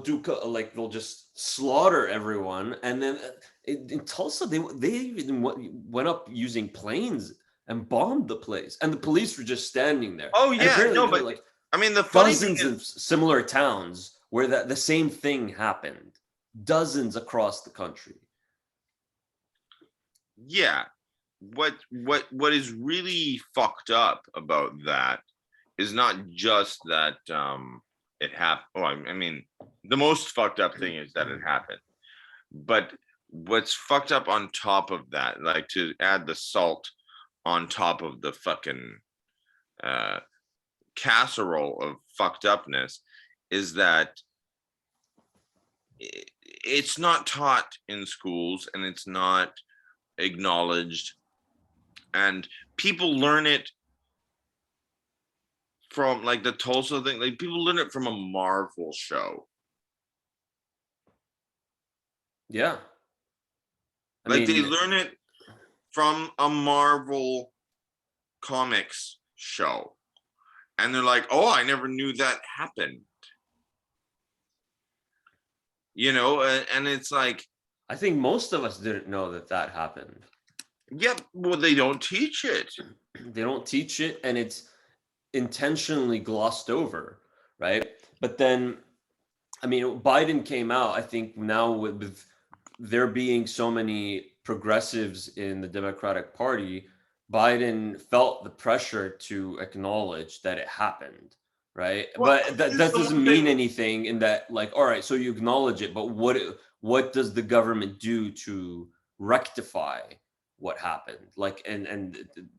Speaker 1: do like they'll just slaughter everyone. And then in Tulsa, they even went up using planes and bombed the place, and the police were just standing there.
Speaker 2: oh
Speaker 1: And
Speaker 2: yeah,
Speaker 1: apparently,
Speaker 2: no,
Speaker 1: there were
Speaker 2: but
Speaker 1: like
Speaker 2: I mean, the funny thing
Speaker 1: dozens
Speaker 2: is,
Speaker 1: of similar towns where the same thing happened, dozens across the country.
Speaker 2: yeah, what is really fucked up about that is not just that it happened. Oh, I mean, the most fucked up thing is that it happened. But what's fucked up on top of that, like to add the salt on top of the fucking uh, casserole of fucked upness, is that it's not taught in schools and it's not acknowledged, and people learn it from like the Tulsa thing. Like, people learn it from a Marvel show.
Speaker 1: Yeah, I
Speaker 2: Like, they
Speaker 1: mean,
Speaker 2: learn it from a Marvel comics show. And they're like, oh, I never knew that happened. And it's like,
Speaker 1: I think most of us didn't know that happened.
Speaker 2: yeah, well, they don't teach it.
Speaker 1: They don't teach it, and it's intentionally glossed over, right? But then I mean, Biden came out, I think now with there being so many progressives in the Democratic Party, Biden felt the pressure to acknowledge that it happened, right?
Speaker 2: Well,
Speaker 1: But
Speaker 2: here's
Speaker 1: that
Speaker 2: the
Speaker 1: doesn't
Speaker 2: one
Speaker 1: mean
Speaker 2: thing.
Speaker 1: anything in that, like, all right, so you acknowledge it, but what does the government do to rectify what happened? Like, and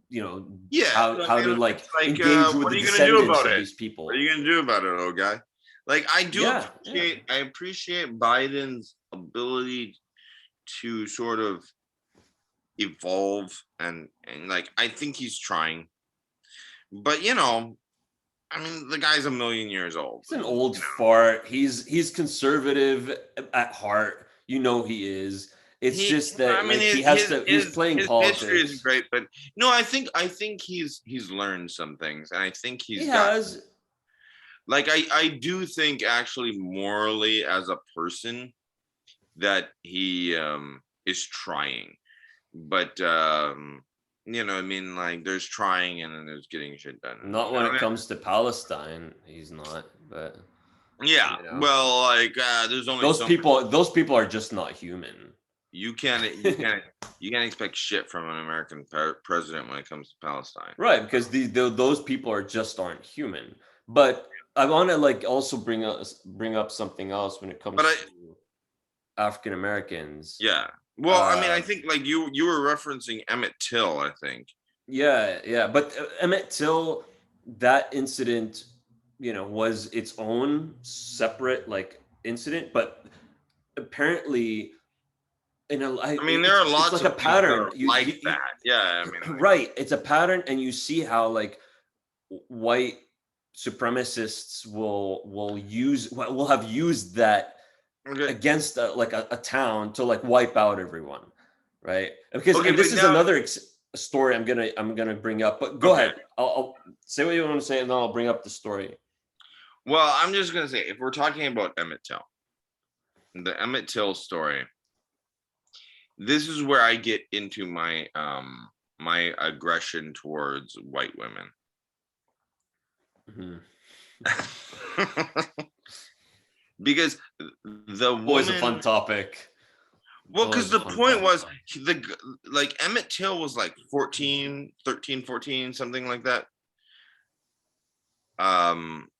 Speaker 2: Yeah, I
Speaker 1: how to
Speaker 2: mean,
Speaker 1: like
Speaker 2: it's like,
Speaker 1: engage with
Speaker 2: what
Speaker 1: the
Speaker 2: are you gonna do
Speaker 1: descendants
Speaker 2: about
Speaker 1: of
Speaker 2: it?
Speaker 1: these
Speaker 2: What are
Speaker 1: people.
Speaker 2: you gonna do about it, old guy? Like,
Speaker 1: Yeah, yeah.
Speaker 2: I appreciate Biden's ability to sort of evolve, and like, I think he's trying, but I mean, the guy's a million years old.
Speaker 1: He's an old fart. He's conservative at heart. You know he is. It's
Speaker 2: He,
Speaker 1: just
Speaker 2: I
Speaker 1: that
Speaker 2: mean,
Speaker 1: like he's playing
Speaker 2: his history isn't
Speaker 1: politics.
Speaker 2: great, but no, I think he's learned some things, and I think
Speaker 1: He
Speaker 2: he's got,
Speaker 1: has.
Speaker 2: like, I do think actually morally as a person that he is trying, but I mean, like, there's trying and then there's getting shit done.
Speaker 1: Not when it comes to Palestine, he's not. But
Speaker 2: Yeah,
Speaker 1: you know,
Speaker 2: well, like, there's only so much.
Speaker 1: those people are just not human.
Speaker 2: You can't you can't you can't expect shit from an American president when it comes to Palestine.
Speaker 1: Right, because those people are just aren't human. But I want to like also bring up something else when it
Speaker 2: But
Speaker 1: comes to African Americans.
Speaker 2: yeah. Well, I mean, I
Speaker 1: Um,
Speaker 2: think, like, you were referencing Emmett Till, I think.
Speaker 1: Yeah, yeah, but Emmett Till, that incident, was its own separate like incident, but apparently,
Speaker 2: I mean, there are
Speaker 1: it's
Speaker 2: lots
Speaker 1: like a
Speaker 2: of things that
Speaker 1: pattern.
Speaker 2: are like that. Yeah, I mean, like,
Speaker 1: Right, it's a pattern, and you see how like white supremacists will have used that
Speaker 2: okay,
Speaker 1: against like a town to like wipe out everyone, right? Because
Speaker 2: okay,
Speaker 1: and
Speaker 2: but
Speaker 1: this is
Speaker 2: now,
Speaker 1: another story I'm gonna bring up. But go
Speaker 2: okay.
Speaker 1: ahead. I'll say what you want to say, and then I'll bring up the story.
Speaker 2: Well, I'm just gonna say, if we're talking about Emmett Till, the Emmett Till story, this is where I get into my aggression towards white women.
Speaker 1: Mhm.
Speaker 2: Because the
Speaker 1: Always a fun
Speaker 2: woman,
Speaker 1: topic.
Speaker 2: well, because
Speaker 1: Always a
Speaker 2: the
Speaker 1: fun
Speaker 2: point
Speaker 1: topic.
Speaker 2: was, like, Emmett Till was like 14, 13, 14, something like that.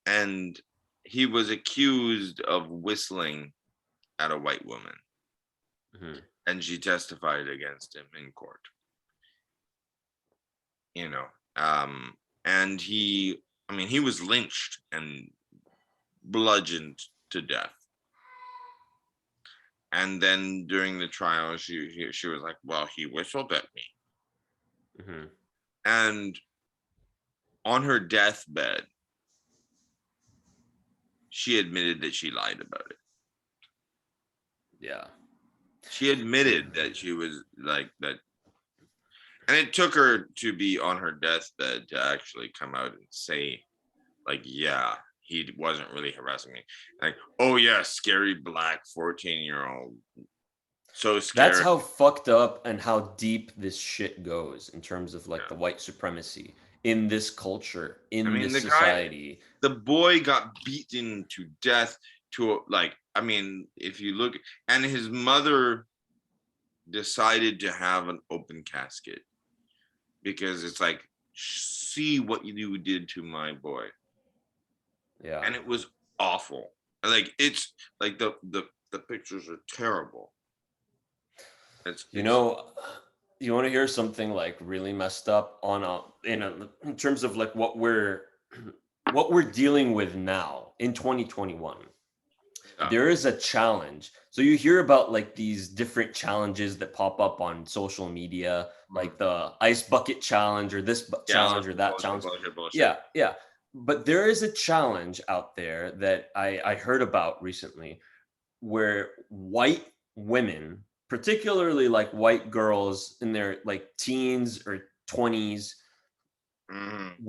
Speaker 2: And he was accused of whistling at a white woman,
Speaker 1: Mhm.
Speaker 2: and she testified against him in court. You know, and I mean, he was lynched and bludgeoned to death. And then during the trial, she was like, "Well, he whistled at me."
Speaker 1: Mhm.
Speaker 2: And on her deathbed, she admitted that she lied about it.
Speaker 1: Yeah.
Speaker 2: She admitted that she was like that, and it took her to be on her deathbed to actually come out and say, like, yeah, he wasn't really harassing me. Like, oh yeah, scary black 14-year-old, so
Speaker 1: That's
Speaker 2: scary.
Speaker 1: how fucked up and how deep this shit goes in terms of like
Speaker 2: Yeah.
Speaker 1: the white supremacy in this culture,
Speaker 2: I
Speaker 1: in
Speaker 2: mean,
Speaker 1: this society.
Speaker 2: the boy got beaten to death, to, like, I mean, if you look, and his mother decided to have an open casket because it's like, see what you did to my boy.
Speaker 1: Yeah.
Speaker 2: And it was awful. Like, it's like the pictures are terrible.
Speaker 1: You
Speaker 2: It's
Speaker 1: know, you want to hear something like really messed up in terms of like what we're dealing with now in 2021.
Speaker 2: Yeah.
Speaker 1: There is a challenge. So you hear about like these different challenges that pop up on social media,
Speaker 2: Mhm.
Speaker 1: like the ice bucket challenge or this
Speaker 2: Yeah,
Speaker 1: challenge or that
Speaker 2: bullshit,
Speaker 1: challenge.
Speaker 2: bullshit, bullshit.
Speaker 1: Yeah, yeah. But there is a challenge out there that I heard about recently where white women, particularly like white girls in their like teens or 20s,
Speaker 2: Mhm.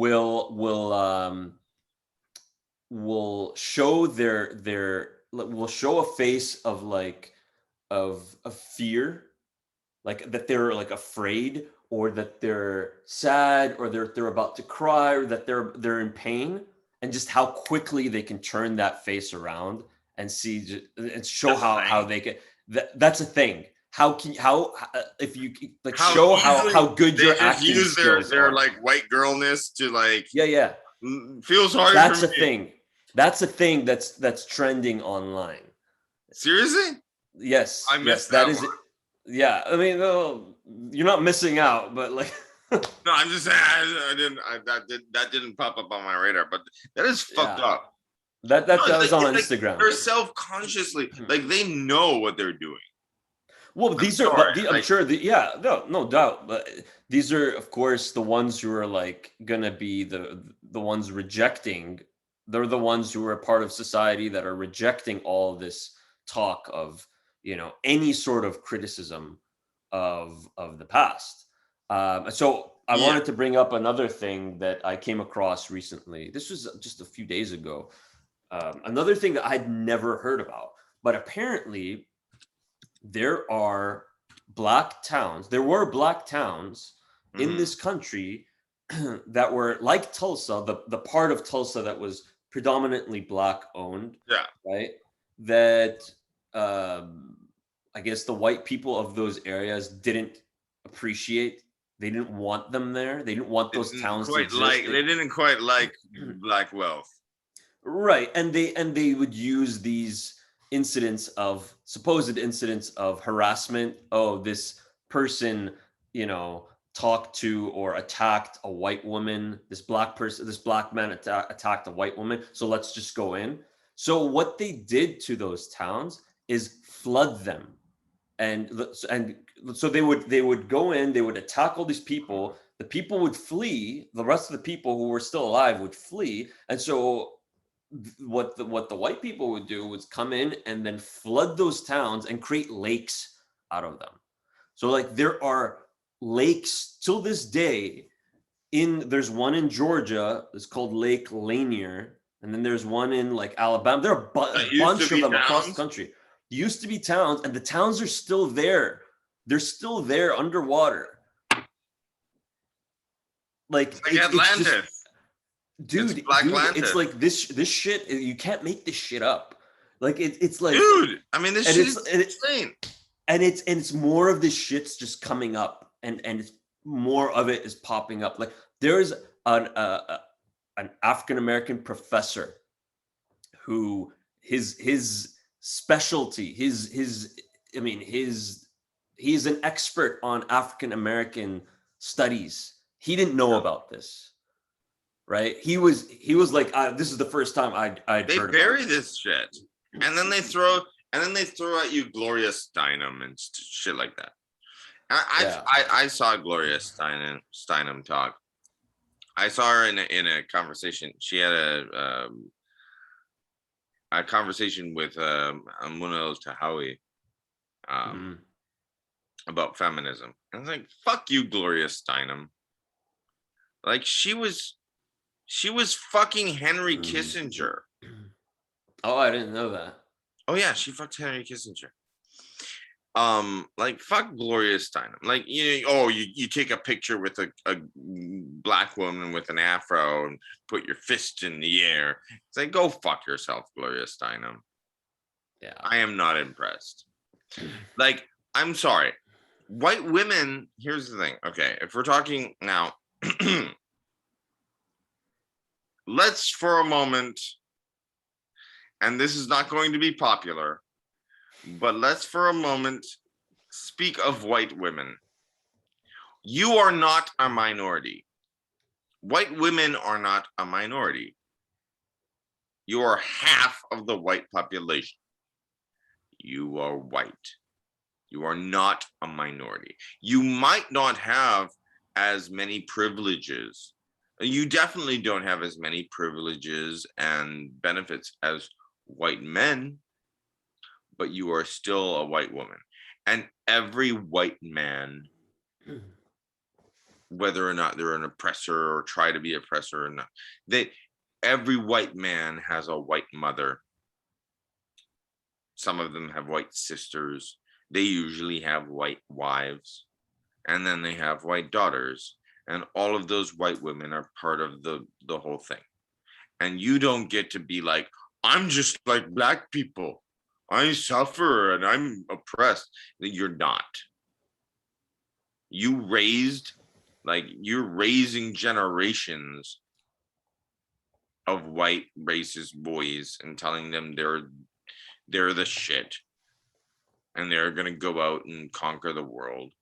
Speaker 1: will show their will show a face of like of fear, like that they're like afraid or that they're sad or they're about to cry or that they're in pain, and just how quickly they can turn that face around and and show
Speaker 2: That's a
Speaker 1: how
Speaker 2: thing.
Speaker 1: they can. That's a thing. How can how if you like
Speaker 2: How
Speaker 1: show
Speaker 2: easily
Speaker 1: how good
Speaker 2: they
Speaker 1: your
Speaker 2: just
Speaker 1: acting
Speaker 2: use their
Speaker 1: skills
Speaker 2: their
Speaker 1: are.
Speaker 2: like white girlness to like
Speaker 1: Yeah, yeah.
Speaker 2: feel sorry for
Speaker 1: That's a
Speaker 2: me.
Speaker 1: thing. That's a thing that's trending online.
Speaker 2: Seriously? I
Speaker 1: Yes, yes,
Speaker 2: missed
Speaker 1: that
Speaker 2: that
Speaker 1: is
Speaker 2: one.
Speaker 1: it. Yeah, I mean, well, you're not missing out, but like,
Speaker 2: No, I'm just saying I didn't that didn't pop up on my radar, but that is fucked
Speaker 1: yeah,
Speaker 2: up.
Speaker 1: that
Speaker 2: No,
Speaker 1: that was on
Speaker 2: it's like
Speaker 1: Instagram.
Speaker 2: they're self-consciously like they know what they're doing.
Speaker 1: Well,
Speaker 2: I'm
Speaker 1: these are
Speaker 2: sorry.
Speaker 1: I'm
Speaker 2: Like
Speaker 1: sure yeah, no doubt, but these are of course the ones who are like gonna be the ones rejecting. They're the ones who are part of society that are rejecting all this talk of any sort of criticism of the past. So I
Speaker 2: yeah.
Speaker 1: wanted to bring up another thing that I came across recently. This was just a few days ago. Another thing that I'd never heard about, but apparently there are black towns. There were black towns in
Speaker 2: Hmm.
Speaker 1: this country that were like Tulsa, the part of Tulsa that was predominantly black owned,
Speaker 2: Yeah.
Speaker 1: right? That um, I guess the white people of those areas didn't appreciate. They didn't want them there. They didn't want those towns to exist.
Speaker 2: They didn't quite like black wealth.
Speaker 1: Right, and they would use these incidents of supposed incidents of harassment. Oh, this person, talked to or attacked a white woman. This black man attacked a white woman. So let's just go in. So what they did to those towns is flood them, and so they would go in. They would attack all these people. The people would flee. The rest of the people who were still alive would flee, and so what the white people would do was come in and then flood those towns and create lakes out of them. So like there are lakes till this day. There's one in Georgia. It's called Lake Lanier, and then there's one in like Alabama. There are a
Speaker 2: That used to
Speaker 1: bunch of
Speaker 2: be
Speaker 1: them across the
Speaker 2: towns.
Speaker 1: country. Used to be towns, and the towns are still there. They're still there underwater.
Speaker 2: It's
Speaker 1: Like
Speaker 2: like
Speaker 1: it's just,
Speaker 2: Atlantis. It's Black
Speaker 1: dude, it's
Speaker 2: Atlantis.
Speaker 1: like this shit. You can't make this shit up. Like it's like,
Speaker 2: Dude, I mean, this
Speaker 1: and
Speaker 2: shit
Speaker 1: it's
Speaker 2: is
Speaker 1: and, it,
Speaker 2: insane.
Speaker 1: and it's more of this shit's just coming up, and it's more of it is popping up. Like there's an African American professor who his specialty his I mean his he's an expert on African American studies. He didn't know about this, right? He was like, this is the first time I'd
Speaker 2: They
Speaker 1: heard about
Speaker 2: bury
Speaker 1: this.
Speaker 2: this shit, and then they throw at you Gloria Steinem and shit like that.
Speaker 1: Yeah.
Speaker 2: I saw Gloria Steinem talk. I saw her in a conversation. She had a conversation with Munel Tahawi um,
Speaker 1: Mhm.
Speaker 2: about feminism. And I was like, "Fuck you, Gloria Steinem." Like she was fucking Henry
Speaker 1: Mhm.
Speaker 2: Kissinger.
Speaker 1: Oh, I didn't know that.
Speaker 2: Oh yeah, she fucked Henry Kissinger. Like fuck Gloria Steinem. Like you take a picture with a black woman with an afro and put your fist in the air. It's like go fuck yourself, Gloria Steinem.
Speaker 1: Yeah.
Speaker 2: I am not impressed. Like, I'm sorry. White women, here's the thing. Okay, if we're talking now, let's for a moment, and this is not going to be popular, but let's for a moment speak of white women. You are not a minority. White women are not a minority. You are half of the white population. You are white. You are not a minority. You might not have as many privileges. You definitely don't have as many privileges and benefits as white men, but you are still a white woman. And every white man, whether or not they're an oppressor or try to be oppressor or not, every white man has a white mother. Some of them have white sisters. They usually have white wives, and then they have white daughters, and all of those white women are part of the whole thing. And you don't get to be like, I'm just like black people. I suffer and I'm oppressed. You're not. You raised, like, you're raising generations of white racist boys and telling them they're the shit and they're gonna go out and conquer the world.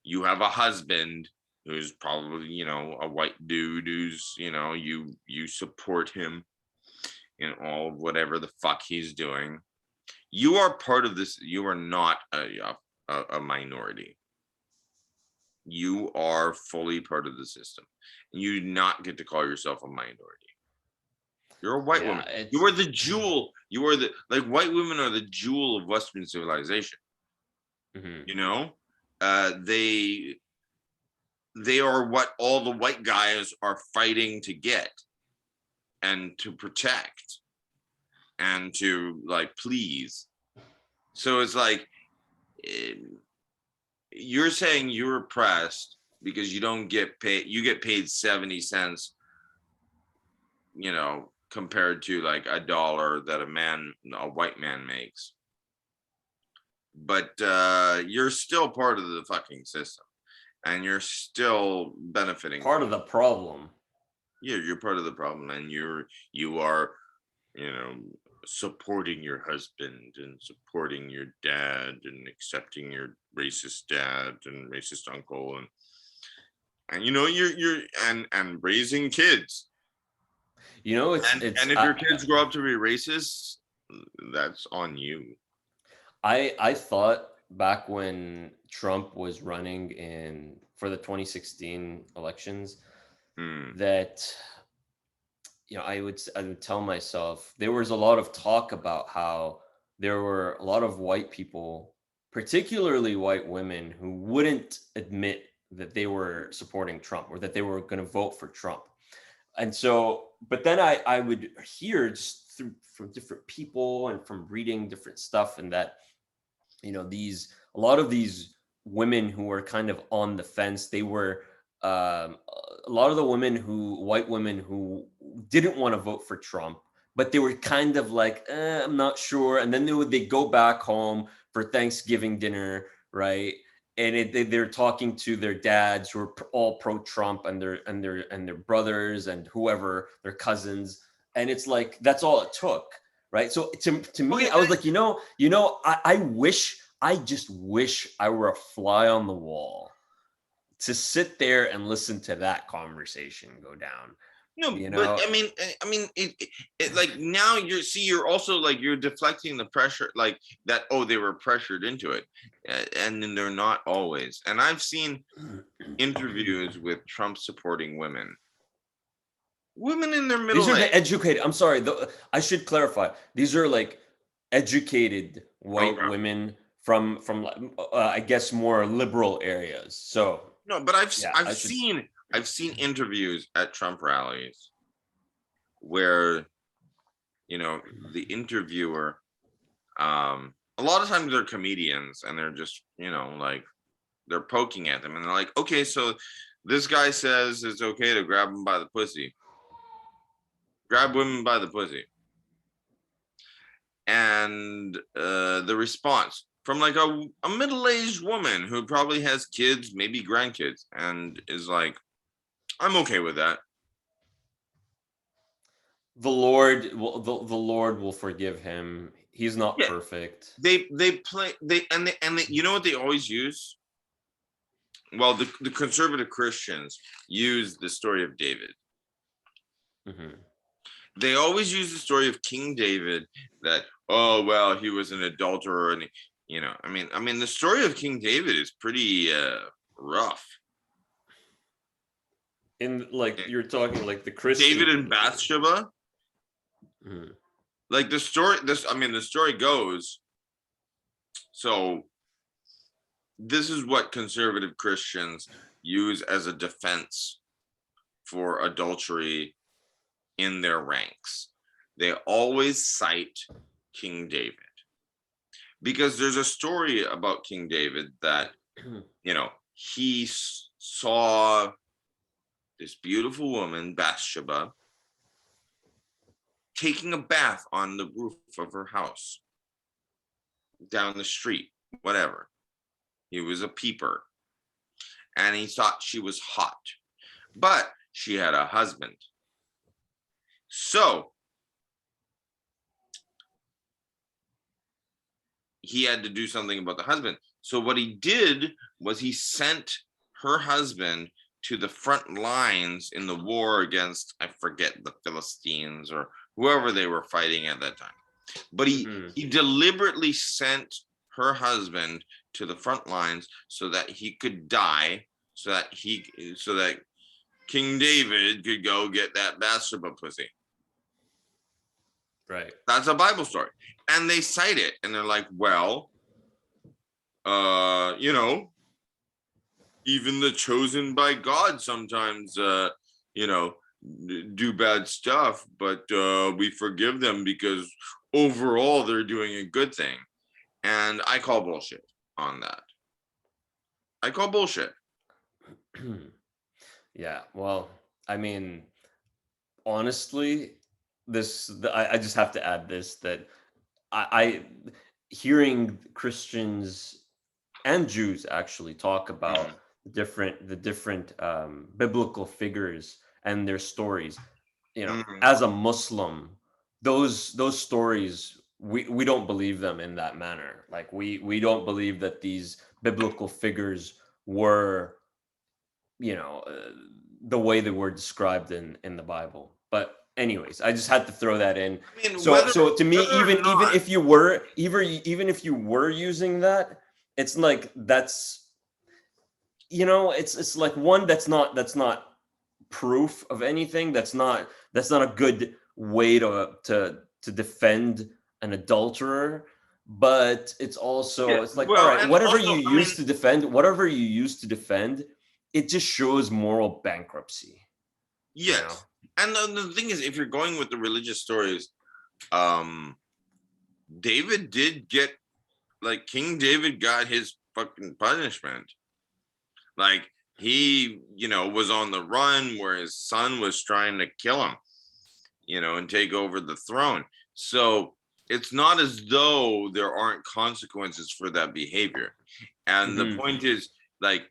Speaker 2: You have a husband who's probably, a white dude who's, you support him in all of whatever the fuck he's doing. You are part of this. You are not a minority. You are fully part of the system. You do not get to call yourself a minority. You're a white
Speaker 1: Yeah,
Speaker 2: woman. You
Speaker 1: it's
Speaker 2: are the jewel. You are the, like, white women are the jewel of Western civilization.
Speaker 1: mhm.
Speaker 2: You know, they are what all the white guys are fighting to get and to protect and to, like, please. So it's like, eh, you're saying you're oppressed because you don't get paid. You get paid 70 cents, compared to like a dollar that a white man makes. But you're still part of the fucking system and you're still benefiting
Speaker 1: part
Speaker 2: from
Speaker 1: of
Speaker 2: it.
Speaker 1: the problem.
Speaker 2: Yeah, you're part of the problem, and you are, you know, supporting your husband and supporting your dad and accepting your racist dad and racist uncle, and you're and raising kids.
Speaker 1: It's
Speaker 2: And if your kids grow up to be racist, that's on you.
Speaker 1: I thought back when Trump was running in for the 2016 elections
Speaker 2: Hmm.
Speaker 1: that I would tell myself there was a lot of talk about how there were a lot of white people, particularly white women, who wouldn't admit that they were supporting Trump or that they were going to vote for Trump. And so, but then I would hear just from different people and from reading different stuff, and that these a lot of these women who were kind of on the fence, they were um, a lot of the white women who didn't want to vote for Trump, but they were kind of like, I'm not sure. And then they go back home for Thanksgiving dinner, right? And they're talking to their dads who are all pro Trump, and their brothers and whoever, their cousins, and it's like that's all it took, right? So to me,
Speaker 2: Okay,
Speaker 1: I was like, I just wish I were a fly on the wall to sit there and listen to that conversation go down.
Speaker 2: no,
Speaker 1: You
Speaker 2: but
Speaker 1: know,
Speaker 2: it like, now you're also like, you're deflecting the pressure, like that. Oh, they were pressured into it, and then they're not always. And I've seen interviews with Trump supporting women in their
Speaker 1: these
Speaker 2: middle
Speaker 1: are
Speaker 2: age.
Speaker 1: the educated. I'm sorry, I should clarify. These are like educated white
Speaker 2: Okay.
Speaker 1: women from I guess more liberal areas. So
Speaker 2: No, but
Speaker 1: yeah,
Speaker 2: I've
Speaker 1: I should.
Speaker 2: seen interviews at Trump rallies where, the interviewer, a lot of times they're comedians and they're just, like, they're poking at them and they're like, okay, so this guy says it's okay to grab him by the pussy, grab women by the pussy. And the response from like a middle-aged woman who probably has kids, maybe grandkids, and is like, I'm okay with that.
Speaker 1: The Lord will forgive him. He's not
Speaker 2: Yeah,
Speaker 1: perfect.
Speaker 2: they play they, you know what they always use? Well, the conservative Christians use the story of David.
Speaker 1: Hmm.
Speaker 2: They always use the story of King David, that, oh well, he was an adulterer, and I mean the story of King David is pretty rough.
Speaker 1: In like you're talking like the
Speaker 2: David
Speaker 1: Christian.
Speaker 2: and Bathsheba,
Speaker 1: Mhm.
Speaker 2: like the story goes. So this is what conservative Christians use as a defense for adultery in their ranks. They always cite King David because there's a story about King David that, he saw this beautiful woman, Bathsheba, taking a bath on the roof of her house, down the street, whatever. He was a peeper, and he thought she was hot, but she had a husband. So he had to do something about the husband. So what he did was he sent her husband to the front lines in the war against, I forget, the Philistines or whoever they were fighting at that time. But he deliberately sent her husband to the front lines so that he could die, so that King David could go get that Bathsheba pussy.
Speaker 1: Right.
Speaker 2: That's a Bible story. And they cite it and they're like, well, you know, even the chosen by God sometimes, you know, do bad stuff, but we forgive them because overall they're doing a good thing. And I call bullshit on that. I call bullshit.
Speaker 1: Yeah. Well, I mean, honestly, I just have to add this that I hearing Christians and Jews actually talk about
Speaker 2: Mhm.
Speaker 1: the different biblical figures and their stories. You know,
Speaker 2: Mhm.
Speaker 1: as a Muslim, those stories we don't believe them in that manner. Like we don't believe that these biblical figures were, you know, the way they were described in the Bible. But anyways, I just had to throw that in.
Speaker 2: I mean,
Speaker 1: So to me,
Speaker 2: whether or
Speaker 1: even
Speaker 2: not,
Speaker 1: if you were even if you were using that, it's like that's, you know, it's like one that's not proof of anything. That's not a good way to defend an adulterer. But it's
Speaker 2: yeah,
Speaker 1: also, it's like, all
Speaker 2: well,
Speaker 1: right,
Speaker 2: and also, I mean,
Speaker 1: whatever you use to defend, it just shows moral bankruptcy, you know.
Speaker 2: yes. And the thing is, if you're going with the religious stories, um, David did get, like, King David got his fucking punishment. Like, he, you know, was on the run where his son was trying to kill him, you know, and take over the throne. So it's not as though there aren't consequences for that behavior. And the
Speaker 1: Hmm.
Speaker 2: point is, like,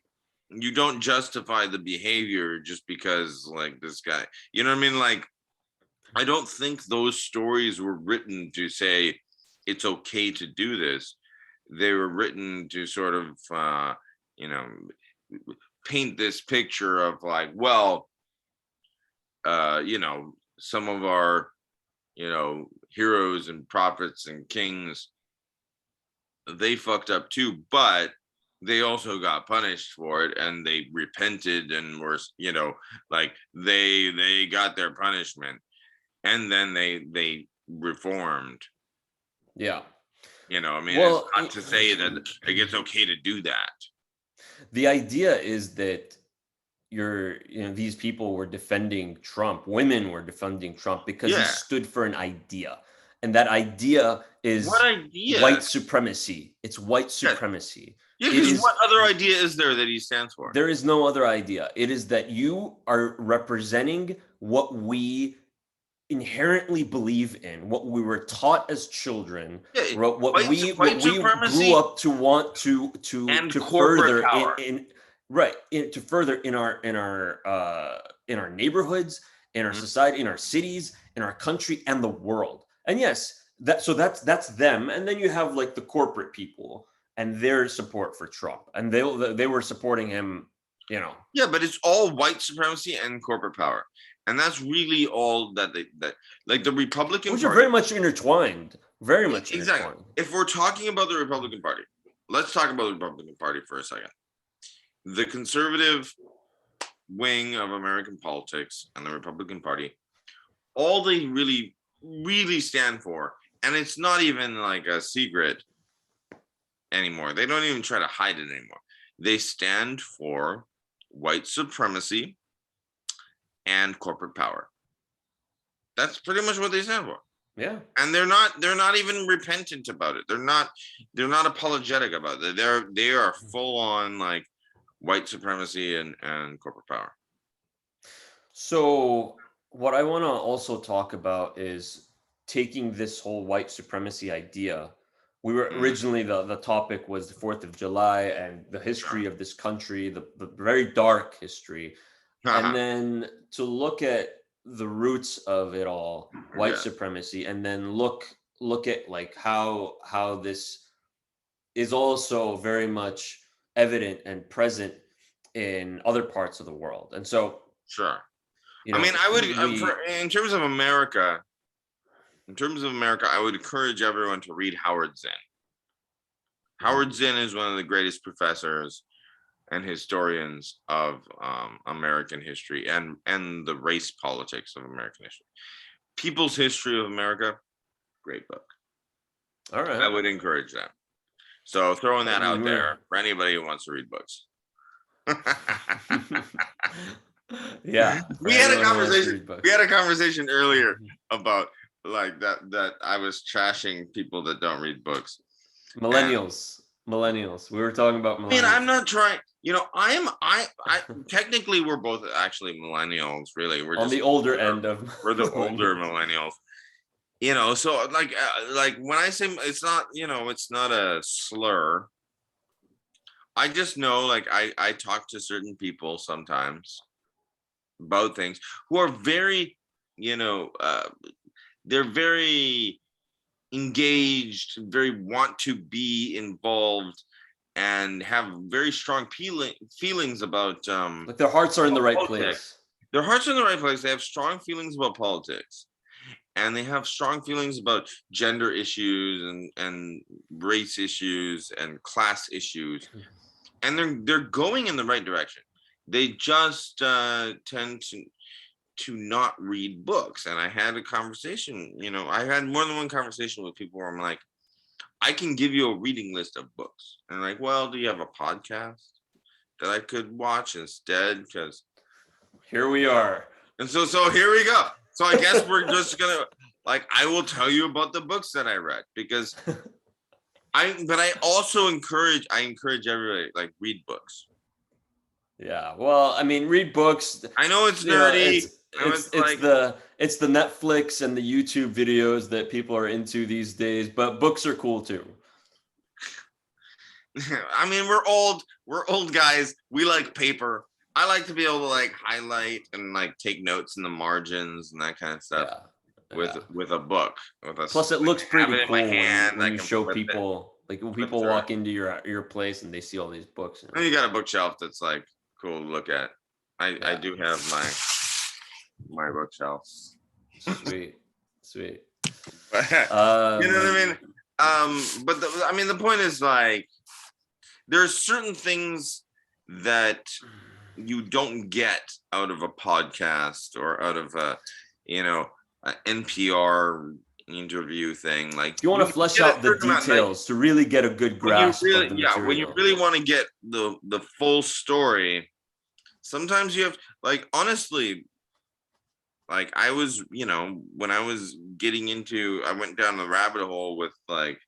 Speaker 2: you don't justify the behavior just because, like, this guy, you know what I mean? Like, I don't think those stories were written to say it's okay to do this. They were written to sort of, you know, paint this picture of, like, well, you know, some of our, you know, heroes and prophets and kings, they fucked up too, but they also got punished for it and they repented and were, you know, like, they got their punishment and then they reformed.
Speaker 1: Yeah.
Speaker 2: You know, I mean, it's
Speaker 1: Well,
Speaker 2: not to say that, like, it's okay to do that.
Speaker 1: the idea is that these people were defending Trump. Women were defending Trump because he
Speaker 2: Yeah.
Speaker 1: stood for an idea. And that idea
Speaker 2: What
Speaker 1: is
Speaker 2: idea?
Speaker 1: white supremacy. It's white
Speaker 2: Yeah.
Speaker 1: supremacy.
Speaker 2: Yeah,
Speaker 1: It
Speaker 2: because
Speaker 1: is
Speaker 2: what other idea is there that he stands for?
Speaker 1: There is no other idea. It is that you are representing what we inherently believe in, what we were taught as children,
Speaker 2: Yeah,
Speaker 1: what
Speaker 2: white
Speaker 1: we grew
Speaker 2: supremacy
Speaker 1: up to want
Speaker 2: and
Speaker 1: to
Speaker 2: corporate
Speaker 1: further
Speaker 2: power.
Speaker 1: to further in our neighborhoods, in our
Speaker 2: Mhm.
Speaker 1: society, in our cities, in our country, and the world. And yes, that's them. And then you have like the corporate people and their support for Trump, and they were supporting him, you know.
Speaker 2: Yeah, but it's all white supremacy and corporate power, and that's really all that that, like, the Republican
Speaker 1: Which are
Speaker 2: Party.
Speaker 1: very much intertwined, very much
Speaker 2: Exactly.
Speaker 1: intertwined.
Speaker 2: If we're talking about the Republican Party, let's talk about the Republican Party for a second. The conservative wing of American politics and the Republican Party, all they really stand for, and it's not even like a secret anymore. They don't even try to hide it anymore. They stand for white supremacy and corporate power. That's pretty much what they stand for.
Speaker 1: Yeah.
Speaker 2: And they're not even repentant about it. They're not apologetic about it. They are full on, like, white supremacy and corporate power.
Speaker 1: So what I want to also talk about is taking this whole white supremacy idea. We were
Speaker 2: Mm,
Speaker 1: originally the topic was the 4th of July and the
Speaker 2: sure.
Speaker 1: history of this country, the very dark history. And then to look at the roots of it all, white
Speaker 2: Yeah,
Speaker 1: supremacy, and then look at like how this is also very much evident and present in other parts of the world. And so,
Speaker 2: sure.
Speaker 1: you
Speaker 2: I mean,
Speaker 1: know,
Speaker 2: I would,
Speaker 1: we
Speaker 2: in terms of America, I would encourage everyone to read Howard Zinn. Howard Zinn is one of the greatest professors and historians of American history and the race politics of American history. People's History of America, great book.
Speaker 1: all
Speaker 2: I
Speaker 1: right.
Speaker 2: would encourage that. So throwing
Speaker 1: I
Speaker 2: that
Speaker 1: mean,
Speaker 2: out there for anybody who wants to read books.
Speaker 1: yeah, for
Speaker 2: we had a
Speaker 1: anyone who wants to
Speaker 2: conversation.
Speaker 1: read
Speaker 2: We
Speaker 1: books.
Speaker 2: had a conversation earlier about like that I was trashing people that don't read books. And
Speaker 1: Millennials. We were talking about
Speaker 2: I mean, I'm
Speaker 1: millennials.
Speaker 2: not trying, I technically we're both actually millennials, really. We're
Speaker 1: On
Speaker 2: just
Speaker 1: the older end of
Speaker 2: we're the older
Speaker 1: millennials.
Speaker 2: millennials. So like when I say it's not, it's not a slur. I just know like I talk to certain people sometimes about things who are very, you know, uh they're very engaged, very want to be involved and have very strong feelings
Speaker 1: Like their hearts are in the right
Speaker 2: politics.
Speaker 1: place.
Speaker 2: Their hearts are in the right place. They have strong feelings about politics, and they have strong feelings about gender issues and race issues and class issues, and they're going in the right direction. They just tend to not read books. And I had a conversation. I had more than one conversation with people where I'm like, I can give you a reading list of books, and like, well, do you have a podcast that I could watch instead? Because
Speaker 1: Here we are.
Speaker 2: And so here we go. So I guess we're just gonna like I will tell you about the books that I read because but I also encourage everybody like read books.
Speaker 1: Yeah. Well, I mean, read books.
Speaker 2: I know it's
Speaker 1: You know,
Speaker 2: nerdy. I know it's like
Speaker 1: it's the Netflix and the YouTube videos that people are into these days, but books are cool too.
Speaker 2: I mean we're old guys. We like paper. I like to be able to like highlight and like take notes in the margins and that kind of stuff
Speaker 1: Yeah.
Speaker 2: with
Speaker 1: Yeah.
Speaker 2: with a book with a
Speaker 1: Plus, it
Speaker 2: like,
Speaker 1: looks
Speaker 2: have
Speaker 1: pretty
Speaker 2: it in my
Speaker 1: cool
Speaker 2: hand.
Speaker 1: when
Speaker 2: I
Speaker 1: you
Speaker 2: can
Speaker 1: show
Speaker 2: flip it,
Speaker 1: people, like when
Speaker 2: flip
Speaker 1: people
Speaker 2: through it.
Speaker 1: walk into your place and they see all these books.
Speaker 2: And you got a bookshelf that's like cool to look at. I
Speaker 1: Yeah.
Speaker 2: do have my bookshelf.
Speaker 1: Sweet.
Speaker 2: You know what I mean? But the point is like there's certain things that you don't get out of a podcast or out of a NPR interview thing. Like
Speaker 1: You want to
Speaker 2: you
Speaker 1: flesh
Speaker 2: get a
Speaker 1: out the
Speaker 2: certain amount, like
Speaker 1: details to really get a good grasp of the
Speaker 2: when you
Speaker 1: material.
Speaker 2: really want to get the full story, sometimes you have like honestly, like I was, when I was I went down the rabbit hole with like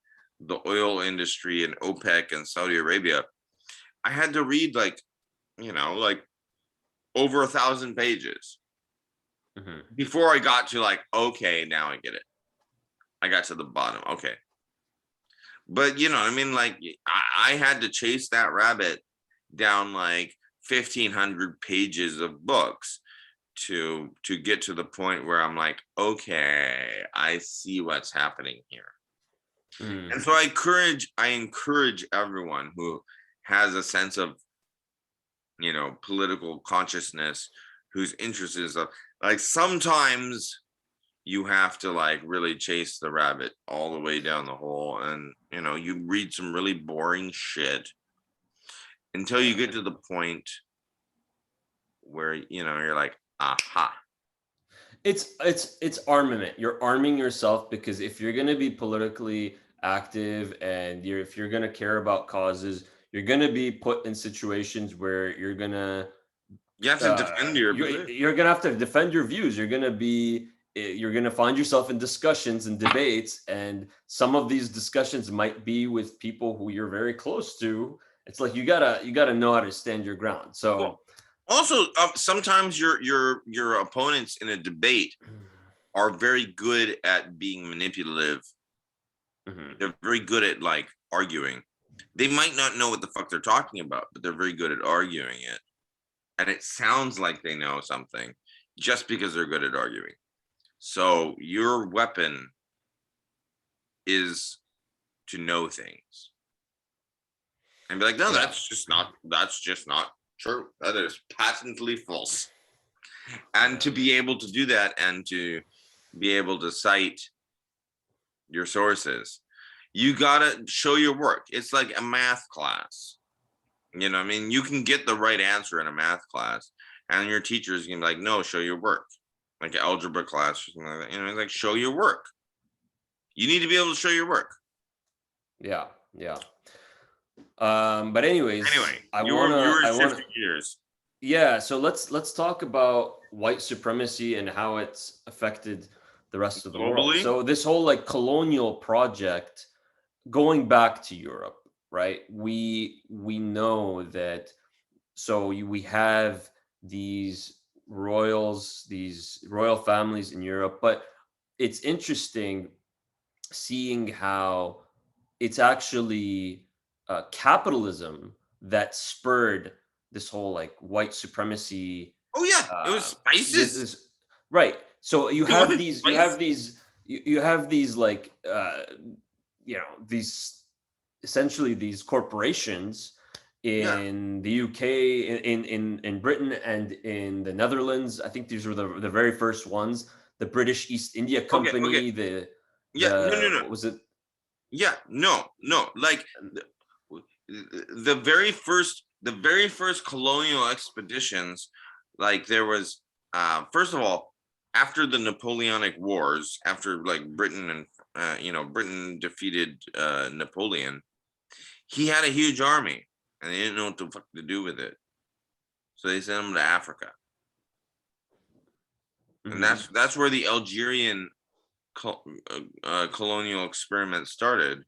Speaker 2: the oil industry and OPEC and Saudi Arabia. I had to read like, like over 1,000 pages before I got to like, okay, now I get it. I got to the bottom. Okay. But I mean, like I had to chase that rabbit down like 1,500 pages of books to get to the point where I'm like, okay, I see what's happening here. And so I encourage everyone who has a sense of political consciousness, whose interest is like sometimes you have to like really chase the rabbit all the way down the hole, and you read some really boring shit until you get to the point where you're like, aha.
Speaker 1: It's armament. You're arming yourself because if you're going to be politically active and if you're going to care about causes, you're going to be put in situations where
Speaker 2: You have to defend your position.
Speaker 1: you're going to have to defend your views. You're going to find yourself in discussions and debates, and some of these discussions might be with people who you're very close to. It's like you gotta know how to stand your ground. So
Speaker 2: also sometimes your opponents in a debate are very good at being manipulative.
Speaker 1: Mhm.
Speaker 2: They're very good at like arguing. They might not know what the fuck they're talking about, but they're very good at arguing it. And it sounds like they know something just because they're good at arguing. So your weapon is to know things and be like, no,
Speaker 1: Yeah.
Speaker 2: that's just not true. That is patently false. And to be able to do that and to be able to cite your sources, you gotta show your work. It's like a math class. You know, I mean, you can get the right answer in a math class, and your teacher's gonna be like, no, show your work. Like an algebra class or something like that. You know, like show your work. You need to be able to show your work.
Speaker 1: Yeah. Yeah. But anyways,
Speaker 2: Anyway, you were
Speaker 1: I wanna
Speaker 2: shifting gears.
Speaker 1: yeah, so let's talk about white supremacy and how it's affected the rest of the world.
Speaker 2: Globally?
Speaker 1: So this whole like colonial project going back to Europe, right? We know that we have these royal families in Europe, but it's interesting seeing how it's actually capitalism that spurred this whole like white supremacy.
Speaker 2: Oh yeah, it was
Speaker 1: This
Speaker 2: spices.
Speaker 1: is right. So
Speaker 2: They wanted spice.
Speaker 1: you have these like these essentially these corporations
Speaker 2: Yeah.
Speaker 1: in the UK, in Britain, and in the Netherlands. I think these were the very first ones. The British East India
Speaker 2: Okay. Okay.
Speaker 1: Company,
Speaker 2: Yeah. No. No.
Speaker 1: the
Speaker 2: No.
Speaker 1: what was it?
Speaker 2: Yeah. No. No. Like the very first colonial expeditions, like there was first of all, after the Napoleonic Wars, after like Britain and Britain defeated Napoleon, he had a huge army and they didn't know what the fuck to do with it, so they sent him to Africa. And
Speaker 1: Mhm.
Speaker 2: that's where the Algerian colonial experiment started,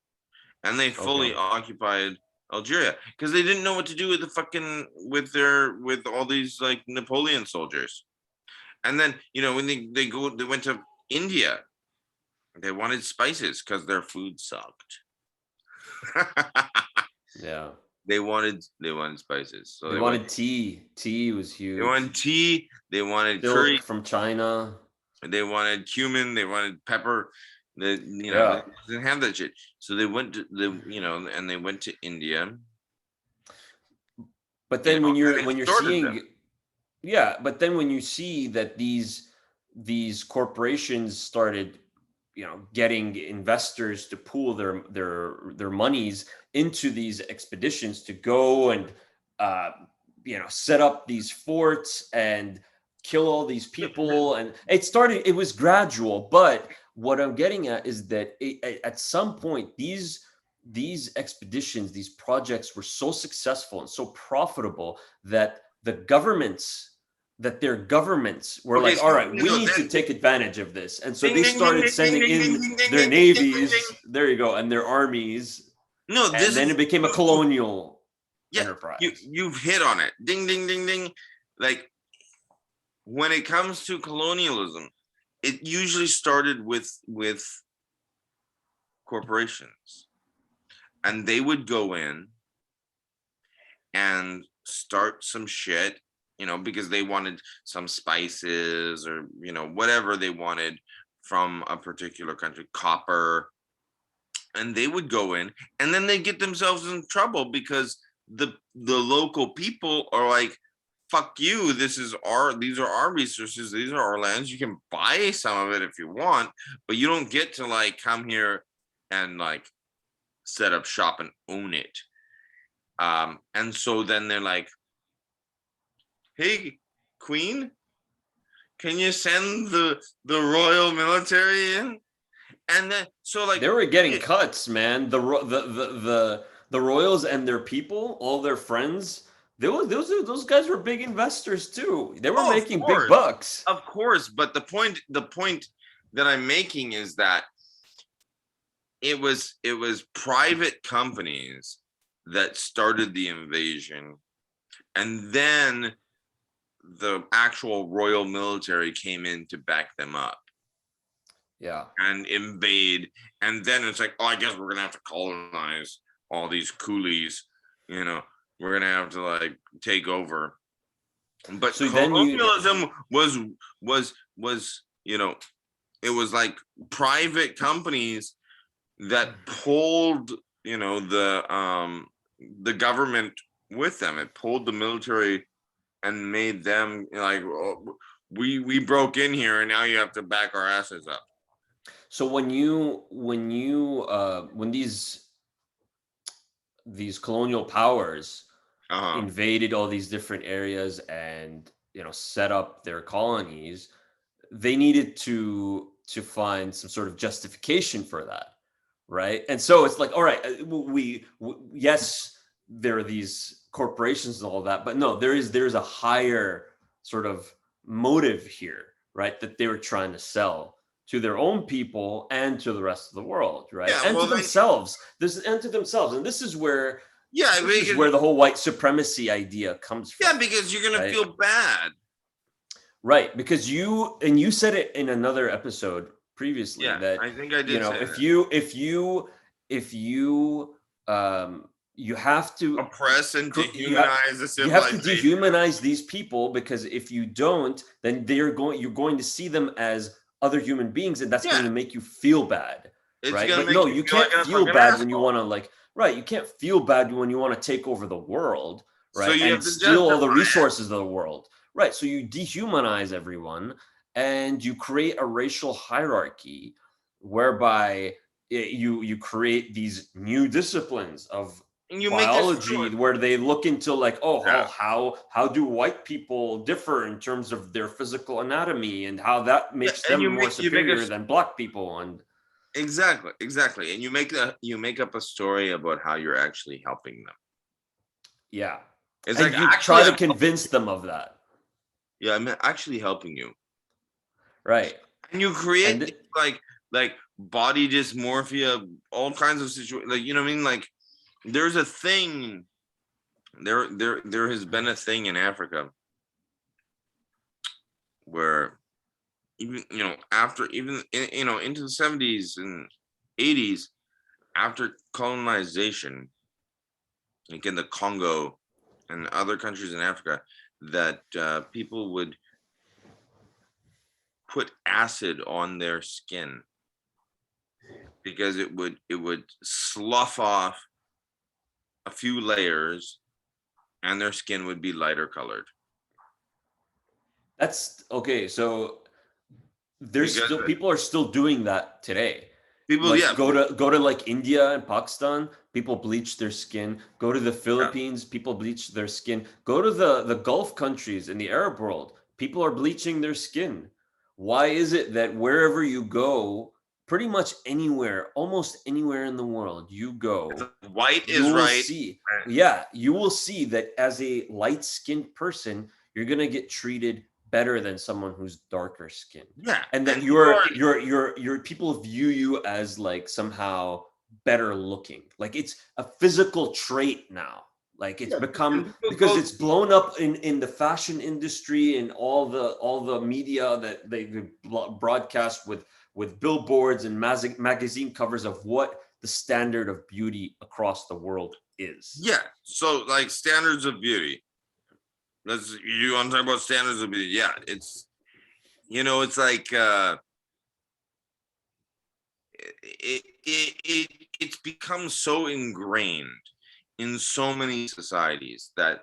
Speaker 2: and they fully
Speaker 1: Okay.
Speaker 2: occupied Algeria because they didn't know what to do with the fucking with all these like Napoleon soldiers. And then when they went to India, they wanted spices because their food sucked.
Speaker 1: Yeah.
Speaker 2: They wanted spices, so
Speaker 1: They
Speaker 2: they went.
Speaker 1: wanted tea. Tea was
Speaker 2: They
Speaker 1: huge.
Speaker 2: wanted tea. They wanted curry.
Speaker 1: Silk from China.
Speaker 2: They wanted cumin. They wanted pepper. They
Speaker 1: Yeah.
Speaker 2: didn't have that shit. So they went to and they went to India.
Speaker 1: But then when
Speaker 2: And they
Speaker 1: you're
Speaker 2: sorted them.
Speaker 1: seeing yeah, but then when you see that these corporations started, getting investors to pool their monies into these expeditions to go and uh, set up these forts and kill all these people, and it was gradual. But what I'm getting at is that at some point these expeditions, these projects were so successful and so profitable that their governments were
Speaker 2: Okay,
Speaker 1: like, all
Speaker 2: so
Speaker 1: right, we need to
Speaker 2: then
Speaker 1: take advantage of this. And so
Speaker 2: ding
Speaker 1: they
Speaker 2: ding ding
Speaker 1: started
Speaker 2: ding ding
Speaker 1: sending
Speaker 2: ding
Speaker 1: in
Speaker 2: ding ding
Speaker 1: their
Speaker 2: ding ding ding ding.
Speaker 1: navies, there you go, and their armies.
Speaker 2: No,
Speaker 1: And
Speaker 2: this
Speaker 1: then
Speaker 2: is
Speaker 1: it became a colonial
Speaker 2: yeah.
Speaker 1: enterprise.
Speaker 2: You've hit on it. Ding ding ding ding. Like when it comes to colonialism, it usually started with corporations, and they would go in and start some shit, because they wanted some spices or whatever they wanted from a particular country, copper, and they would go in and then they get themselves in trouble because the local people are like, fuck you, these are our resources, these are our lands, you can buy some of it if you want, but you don't get to like come here and like set up shop and own it. And so then they're like, hey, queen, can you send the royal military in? And then so like
Speaker 1: They were getting cuts, man. The royals and their people, all their friends, those guys were big investors too. They were
Speaker 2: oh,
Speaker 1: making big bucks.
Speaker 2: of course, but the point that I'm making is that it was private companies that started the invasion, and then the actual royal military came in to back them up.
Speaker 1: Yeah.
Speaker 2: and invade, and then it's like, oh, I guess we're gonna have to colonize all these coolies, you know, we're gonna have to like take over. But
Speaker 1: So then you
Speaker 2: colonialism was it was like private companies that pulled the government with them. It pulled the military and made them like, oh, we broke in here and now you have to back our asses up.
Speaker 1: so when these colonial powers
Speaker 2: Uh-huh.
Speaker 1: invaded all these different areas and set up their colonies, they needed to find some sort of justification for that, right? And so it's like, all right, yes, there are these corporations and all that, but no, there's a higher sort of motive here, right? That they were trying to sell to their own people and to the rest of the world, right?
Speaker 2: Yeah,
Speaker 1: And to
Speaker 2: well,
Speaker 1: themselves. And to themselves. And
Speaker 2: yeah,
Speaker 1: this is
Speaker 2: because
Speaker 1: where the whole white supremacy idea comes from,
Speaker 2: yeah, because you're gonna
Speaker 1: right?
Speaker 2: feel bad.
Speaker 1: Right, because you said it in another episode previously
Speaker 2: Yeah,
Speaker 1: that
Speaker 2: I think I did say
Speaker 1: if
Speaker 2: that.
Speaker 1: you you have to
Speaker 2: Oppress and
Speaker 1: you have
Speaker 2: dehumanize the
Speaker 1: you have to
Speaker 2: civilization.
Speaker 1: dehumanize these people, because if you don't, then you're going to see them as other human beings, and that's going
Speaker 2: Yeah,
Speaker 1: to make you feel bad,
Speaker 2: it's
Speaker 1: right?
Speaker 2: gonna
Speaker 1: But
Speaker 2: make
Speaker 1: no,
Speaker 2: you
Speaker 1: you
Speaker 2: feel
Speaker 1: can't
Speaker 2: like a
Speaker 1: feel
Speaker 2: fucking
Speaker 1: bad when you
Speaker 2: asshole.
Speaker 1: want to, like, right, you can't feel bad when you want to take over the world,
Speaker 2: So
Speaker 1: right,
Speaker 2: you have
Speaker 1: and
Speaker 2: to
Speaker 1: steal all the
Speaker 2: justify it.
Speaker 1: resources of the world, right? So you dehumanize everyone, and you create a racial hierarchy whereby you create these new disciplines of
Speaker 2: And you make this
Speaker 1: biology, where they look into, like, oh,
Speaker 2: yeah,
Speaker 1: how do white people differ in terms of their physical anatomy, and how that
Speaker 2: yeah,
Speaker 1: makes
Speaker 2: and
Speaker 1: them more
Speaker 2: you make
Speaker 1: superior than black people. And
Speaker 2: exactly, and you make up a story about how you're actually helping them.
Speaker 1: yeah,
Speaker 2: It's like,
Speaker 1: and you
Speaker 2: actually
Speaker 1: try to
Speaker 2: I'm helping
Speaker 1: convince
Speaker 2: you.
Speaker 1: them of that,
Speaker 2: Yeah, I'm actually helping you.
Speaker 1: right?
Speaker 2: And you create
Speaker 1: And
Speaker 2: things like body dysmorphia, all kinds of situations, like, you know what I mean? Like, there's a thing, there has been a thing in Africa where, even after, even into the 70s and 80s, after colonization, like in the Congo and other countries in Africa, that people would put acid on their skin because it would slough off a few layers and their skin would be lighter colored.
Speaker 1: that's okay. So there's
Speaker 2: Because
Speaker 1: still people are still doing that today.
Speaker 2: people,
Speaker 1: Like,
Speaker 2: yeah,
Speaker 1: go to like India and Pakistan, people bleach their skin. Go to the
Speaker 2: yeah,
Speaker 1: Philippines, people bleach their skin. Go to the Gulf countries in the Arab world, people are bleaching their skin. Why is it that wherever you go, pretty much anywhere, almost anywhere in the world you
Speaker 2: it's
Speaker 1: go,
Speaker 2: like white
Speaker 1: you
Speaker 2: is
Speaker 1: will
Speaker 2: right.
Speaker 1: see, yeah, you will see that as a light-skinned person, you're going to get treated better than someone who's darker skinned,
Speaker 2: Yeah,
Speaker 1: and that
Speaker 2: and people are,
Speaker 1: your people view you as like somehow better looking, like it's a physical trait now, like it's
Speaker 2: yeah,
Speaker 1: become,
Speaker 2: and people
Speaker 1: because
Speaker 2: go,
Speaker 1: it's blown up in the fashion industry and all the media that they broadcast with billboards and magazine covers of what the standard of beauty across the world is.
Speaker 2: yeah. So like standards of beauty. You want to talk about standards of beauty? Yeah, it's like it's become so ingrained in so many societies that,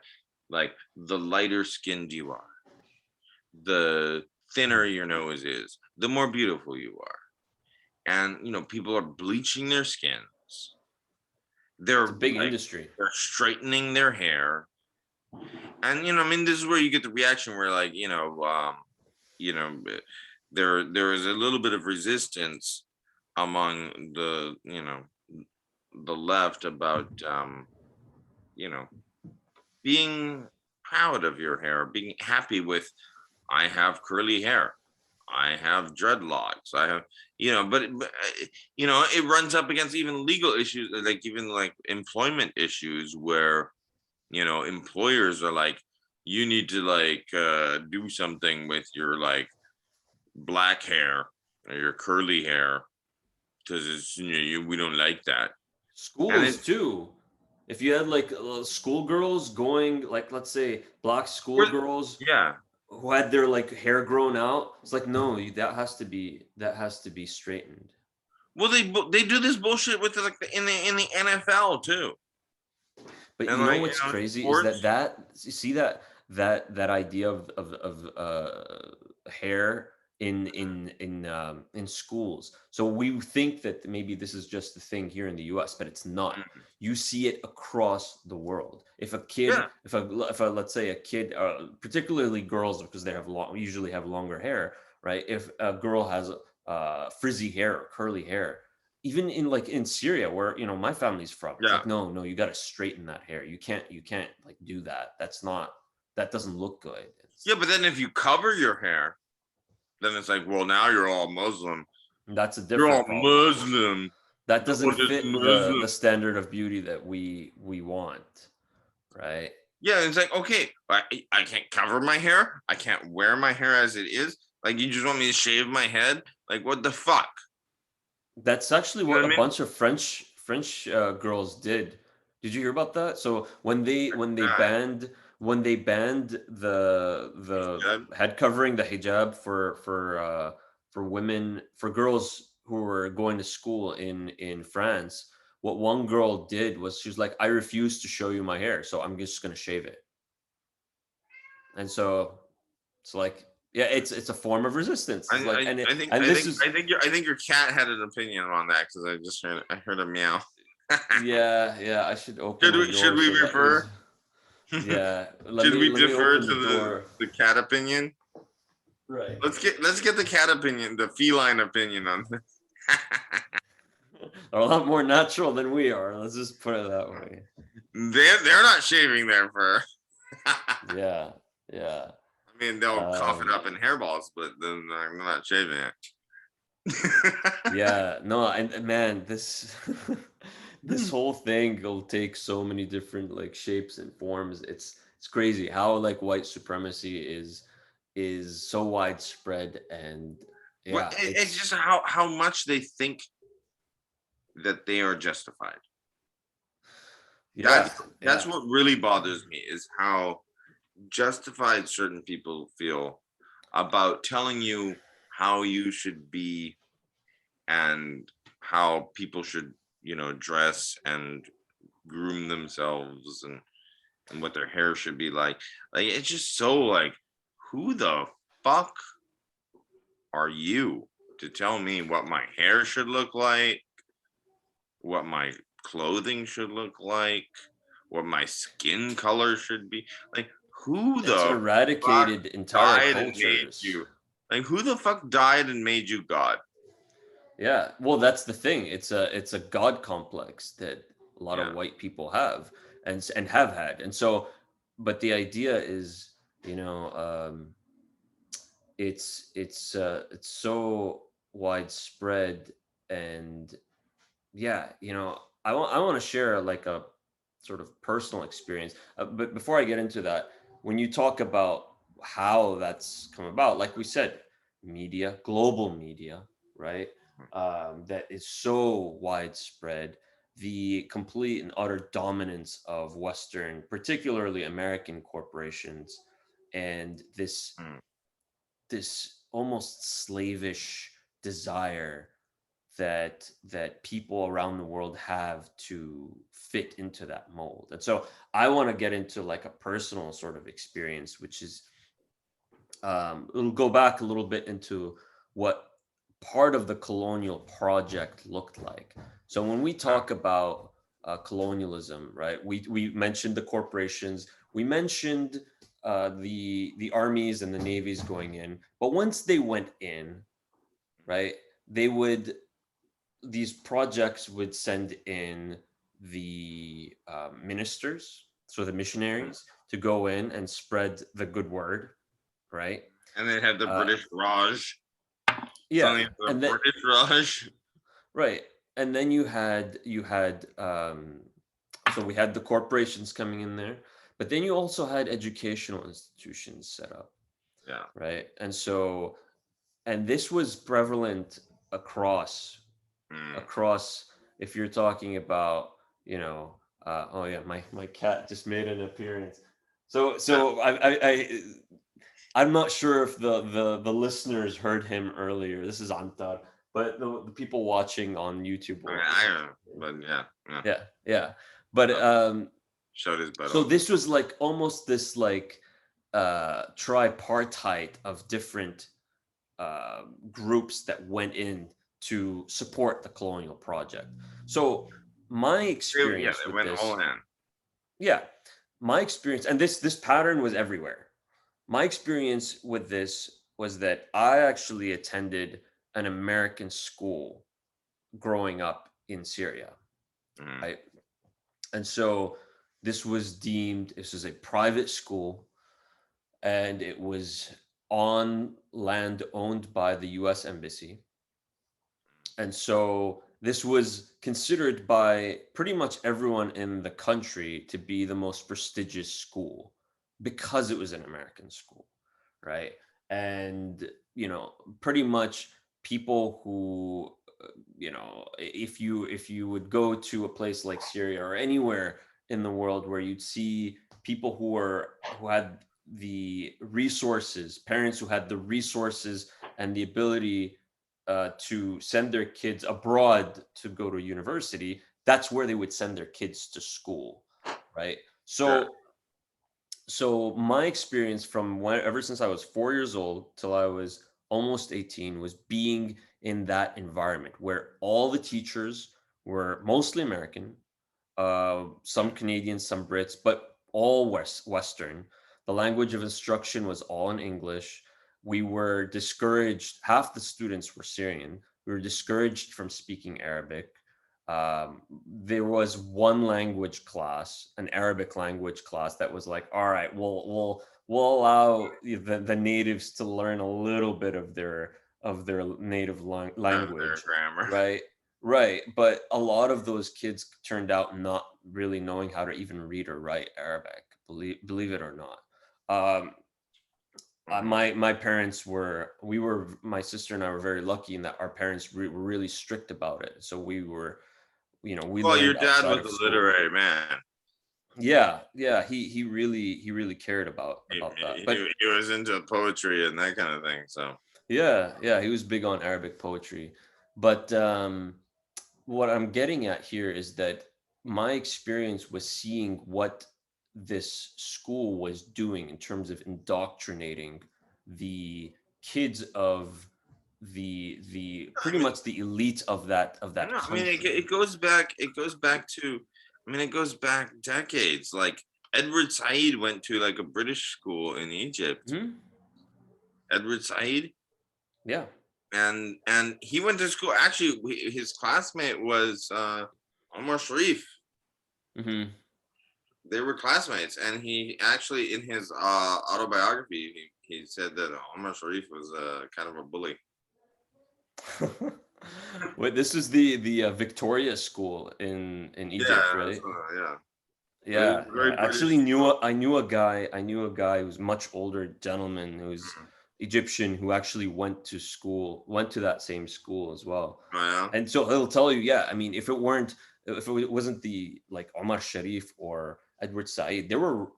Speaker 2: like, the lighter skinned you are, the thinner your nose is, the more beautiful you are. And people are bleaching their skins.
Speaker 1: It's a
Speaker 2: They're
Speaker 1: big
Speaker 2: like,
Speaker 1: industry.
Speaker 2: they're straightening their hair. And I mean, this is where you get the reaction where, like, you know there is a little bit of resistance among the left about you know being proud of your hair, being happy with, I have curly hair, I have dreadlocks, I have, but it runs up against even legal issues, like even like employment issues where employers are like, you need to like do something with your like black hair or your curly hair because it's we don't like that. And
Speaker 1: Schools
Speaker 2: it's
Speaker 1: too. If you had like schoolgirls going, like let's say black
Speaker 2: we're-
Speaker 1: schoolgirls
Speaker 2: yeah.
Speaker 1: who had their like hair grown out, it's like no, that has to be straightened.
Speaker 2: Well, they do this bullshit with like in the NFL too,
Speaker 1: But
Speaker 2: and
Speaker 1: you know
Speaker 2: like
Speaker 1: what's crazy is that
Speaker 2: sports.
Speaker 1: you see that idea of hair in schools. So we think that maybe this is just the thing here in the U.S., but it's not.
Speaker 2: Mm,
Speaker 1: You see it across the world. If a kid,
Speaker 2: yeah,
Speaker 1: if a let's say a kid, particularly girls, because they usually have longer hair, right? If a girl has frizzy hair or curly hair, even in like in Syria where my family's from, it's
Speaker 2: yeah,
Speaker 1: like no, you got to straighten that hair. You can't like do that. That doesn't look good.
Speaker 2: yeah. But then if you cover your hair, then it's like, well, now you're all Muslim.
Speaker 1: That's a
Speaker 2: You're all
Speaker 1: different problem.
Speaker 2: Muslim.
Speaker 1: That
Speaker 2: No
Speaker 1: doesn't
Speaker 2: one is
Speaker 1: fit the
Speaker 2: Muslim.
Speaker 1: standard of beauty that we want, right?
Speaker 2: Yeah, it's like, okay, I can't cover my hair. I can't wear my hair as it is. Like, you just want me to shave my head? Like, what the fuck?
Speaker 1: That's actually
Speaker 2: You know
Speaker 1: what a
Speaker 2: what I mean?
Speaker 1: bunch of French girls did. Did you hear about that? So
Speaker 2: God,
Speaker 1: when they banned the
Speaker 2: yeah.
Speaker 1: head covering, the hijab for women, for girls who were going to school in France, what one girl did was she was like, I refuse to show you my hair, so I'm just gonna shave it. And so it's like, yeah, it's a form of resistance. It's like, and and this is
Speaker 2: I think your cat had an opinion on that because I heard a meow.
Speaker 1: yeah, I should open the
Speaker 2: Should
Speaker 1: door
Speaker 2: we
Speaker 1: so that
Speaker 2: refer?
Speaker 1: is yeah. Let
Speaker 2: Should
Speaker 1: me
Speaker 2: we
Speaker 1: let me
Speaker 2: defer
Speaker 1: open
Speaker 2: to
Speaker 1: the door.
Speaker 2: the cat opinion?
Speaker 1: Right.
Speaker 2: Let's get the cat opinion, the feline opinion on this.
Speaker 1: They're a lot more natural than we are. Let's just put it that way.
Speaker 2: They're not shaving their fur. I
Speaker 1: Yeah, yeah,
Speaker 2: mean, they'll cough it
Speaker 1: um,
Speaker 2: up in hairballs, but then they're not shaving it.
Speaker 1: yeah. No, and man, this this whole thing will take so many different like shapes and forms. It's crazy how like white supremacy is so widespread and
Speaker 2: Well,
Speaker 1: yeah,
Speaker 2: it's
Speaker 1: it's
Speaker 2: just how much they think that they are justified.
Speaker 1: yeah,
Speaker 2: That's
Speaker 1: yeah.
Speaker 2: what really bothers me is how justified certain people feel about telling you how you should be and how people should, dress and groom themselves and what their hair should be like. Like it's just so like, who the fuck are you to tell me what my hair should look like, what my clothing should look like, what my skin color should be? Like, who
Speaker 1: It's
Speaker 2: the fuck
Speaker 1: eradicated entire
Speaker 2: died and made
Speaker 1: cultures.
Speaker 2: you? Like, who the fuck died and made you God?
Speaker 1: Yeah, well, that's the thing. It's a god complex that a lot of
Speaker 2: Yeah.
Speaker 1: white people have and have had. And so, but the idea is, you know, it's so widespread and yeah, I want to share like a sort of personal experience. But before I get into that, when you talk about how that's come about, like we said, media, global media, right? That is so widespread. The complete and utter dominance of Western, particularly American corporations, and
Speaker 2: Mm.
Speaker 1: this almost slavish desire that people around the world have to fit into that mold. And so I want to get into like a personal sort of experience, which is it'll go back a little bit into what part of the colonial project looked like. So when we
Speaker 2: Yeah.
Speaker 1: talk about colonialism, right? We mentioned the corporations, we mentioned the armies and the navies going in, but once they went in, right, they would these projects would send in the ministers, so the missionaries, to go in and spread the good word, right?
Speaker 2: And they had the
Speaker 1: Uh,
Speaker 2: British Raj.
Speaker 1: yeah,
Speaker 2: Something like the
Speaker 1: and then
Speaker 2: British Raj.
Speaker 1: right, and then you had so we had the corporations coming in there, but then you also had educational institutions set up,
Speaker 2: Yeah.
Speaker 1: right? And so and this was prevalent across
Speaker 2: Mm.
Speaker 1: across if you're talking about, you know, oh yeah, my cat just made an appearance. So I'm not sure if the listeners heard him earlier. This is Antar, but the people watching on YouTube
Speaker 2: I mean,
Speaker 1: will.
Speaker 2: I don't know, but yeah, yeah.
Speaker 1: Yeah, yeah. But
Speaker 2: Uh, showed his butt
Speaker 1: so
Speaker 2: off.
Speaker 1: this was like almost this like tripartite of different groups that went in to support the colonial project. So my
Speaker 2: Yeah,
Speaker 1: experience
Speaker 2: they
Speaker 1: with
Speaker 2: went all
Speaker 1: this,
Speaker 2: in.
Speaker 1: yeah, my experience, and this pattern was everywhere. My experience with this was that I actually attended an American school growing up in Syria,
Speaker 2: Mm.
Speaker 1: right? And so this was a private school, and it was on land owned by the US Embassy. And so this was considered by pretty much everyone in the country to be the most prestigious school because it was an American school, right? And, you know, pretty much people who, if you would go to a place like Syria or anywhere in the world where you'd see people who had the resources, parents who had the resources and the ability to send their kids abroad to go to university, that's where they would send their kids to school, right?
Speaker 2: Sure.
Speaker 1: So my experience from ever since I was 4 years old till I was almost 18 was being in that environment where all the teachers were mostly American, some Canadians, some Brits, but all Western. The language of instruction was all in English. We were discouraged, half the students were Syrian. We were discouraged from speaking Arabic. There was one language class, an Arabic language class, that was like, all right, we'll allow the natives to learn a little bit of their native
Speaker 2: Their
Speaker 1: language,
Speaker 2: grammar.
Speaker 1: right? Right, but a lot of those kids turned out not really knowing how to even read or write Arabic, believe it or not. Um,
Speaker 2: Mhm.
Speaker 1: my parents were we were my sister and I were very lucky in that our parents were really strict about it. So we were, we
Speaker 2: Well, your
Speaker 1: learned
Speaker 2: dad
Speaker 1: outside
Speaker 2: was
Speaker 1: of
Speaker 2: a
Speaker 1: school.
Speaker 2: literary man.
Speaker 1: Yeah, yeah, he really cared
Speaker 2: He,
Speaker 1: about that.
Speaker 2: he,
Speaker 1: But
Speaker 2: he was into poetry and that kind of thing. So
Speaker 1: yeah, yeah, he was big on Arabic poetry. But what I'm getting at here is that my experience was seeing what this school was doing in terms of indoctrinating the kids of the
Speaker 2: I
Speaker 1: pretty
Speaker 2: mean,
Speaker 1: much the elite of
Speaker 2: I don't
Speaker 1: that
Speaker 2: know. I mean,
Speaker 1: country.
Speaker 2: it goes back. It goes back to. I mean, it goes back decades. Like Edward Said went to like a British school in Egypt.
Speaker 1: Hmm.
Speaker 2: Edward Said,
Speaker 1: Yeah.
Speaker 2: and he went to school. Actually, his classmate was Omar Sharif.
Speaker 1: Hmm.
Speaker 2: They were classmates, and he actually in his autobiography he said that Omar Sharif was kind of a bully.
Speaker 1: Wait, this is the Victoria School in Egypt,
Speaker 2: Yeah,
Speaker 1: right?
Speaker 2: yeah. It was
Speaker 1: Yeah, yeah.
Speaker 2: very British.
Speaker 1: I knew a guy who was much older gentleman who's Egyptian who actually went to that same school as well.
Speaker 2: Oh, yeah.
Speaker 1: And so he'll tell you, yeah, I mean, if it wasn't the like Omar Sharif or Edward Said, there were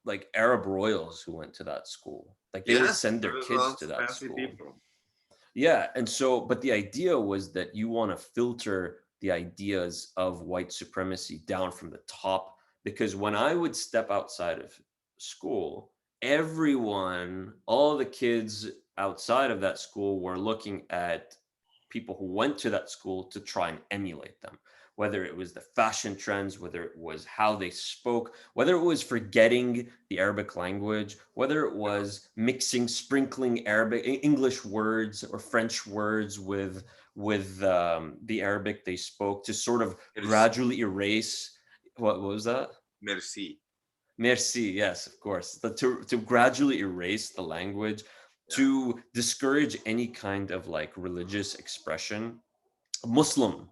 Speaker 1: like Arab royals who went to that school. Like they would
Speaker 2: Yes,
Speaker 1: send their
Speaker 2: there was
Speaker 1: kids
Speaker 2: lots
Speaker 1: to
Speaker 2: of
Speaker 1: that
Speaker 2: fancy
Speaker 1: school.
Speaker 2: people.
Speaker 1: Yeah, and so, but the idea was that you want to filter the ideas of white supremacy down from the top, because when I would step outside of school, all the kids outside of that school were looking at people who went to that school to try and emulate them, whether it was the fashion trends, whether it was how they spoke, whether it was forgetting the Arabic language, whether it was mixing, sprinkling English words or French words with the Arabic they spoke to sort of
Speaker 2: Merci.
Speaker 1: gradually erase. What was that?
Speaker 2: Merci.
Speaker 1: Merci, yes, of course. To gradually erase the language,
Speaker 2: Yeah.
Speaker 1: to discourage any kind of like religious expression, Muslim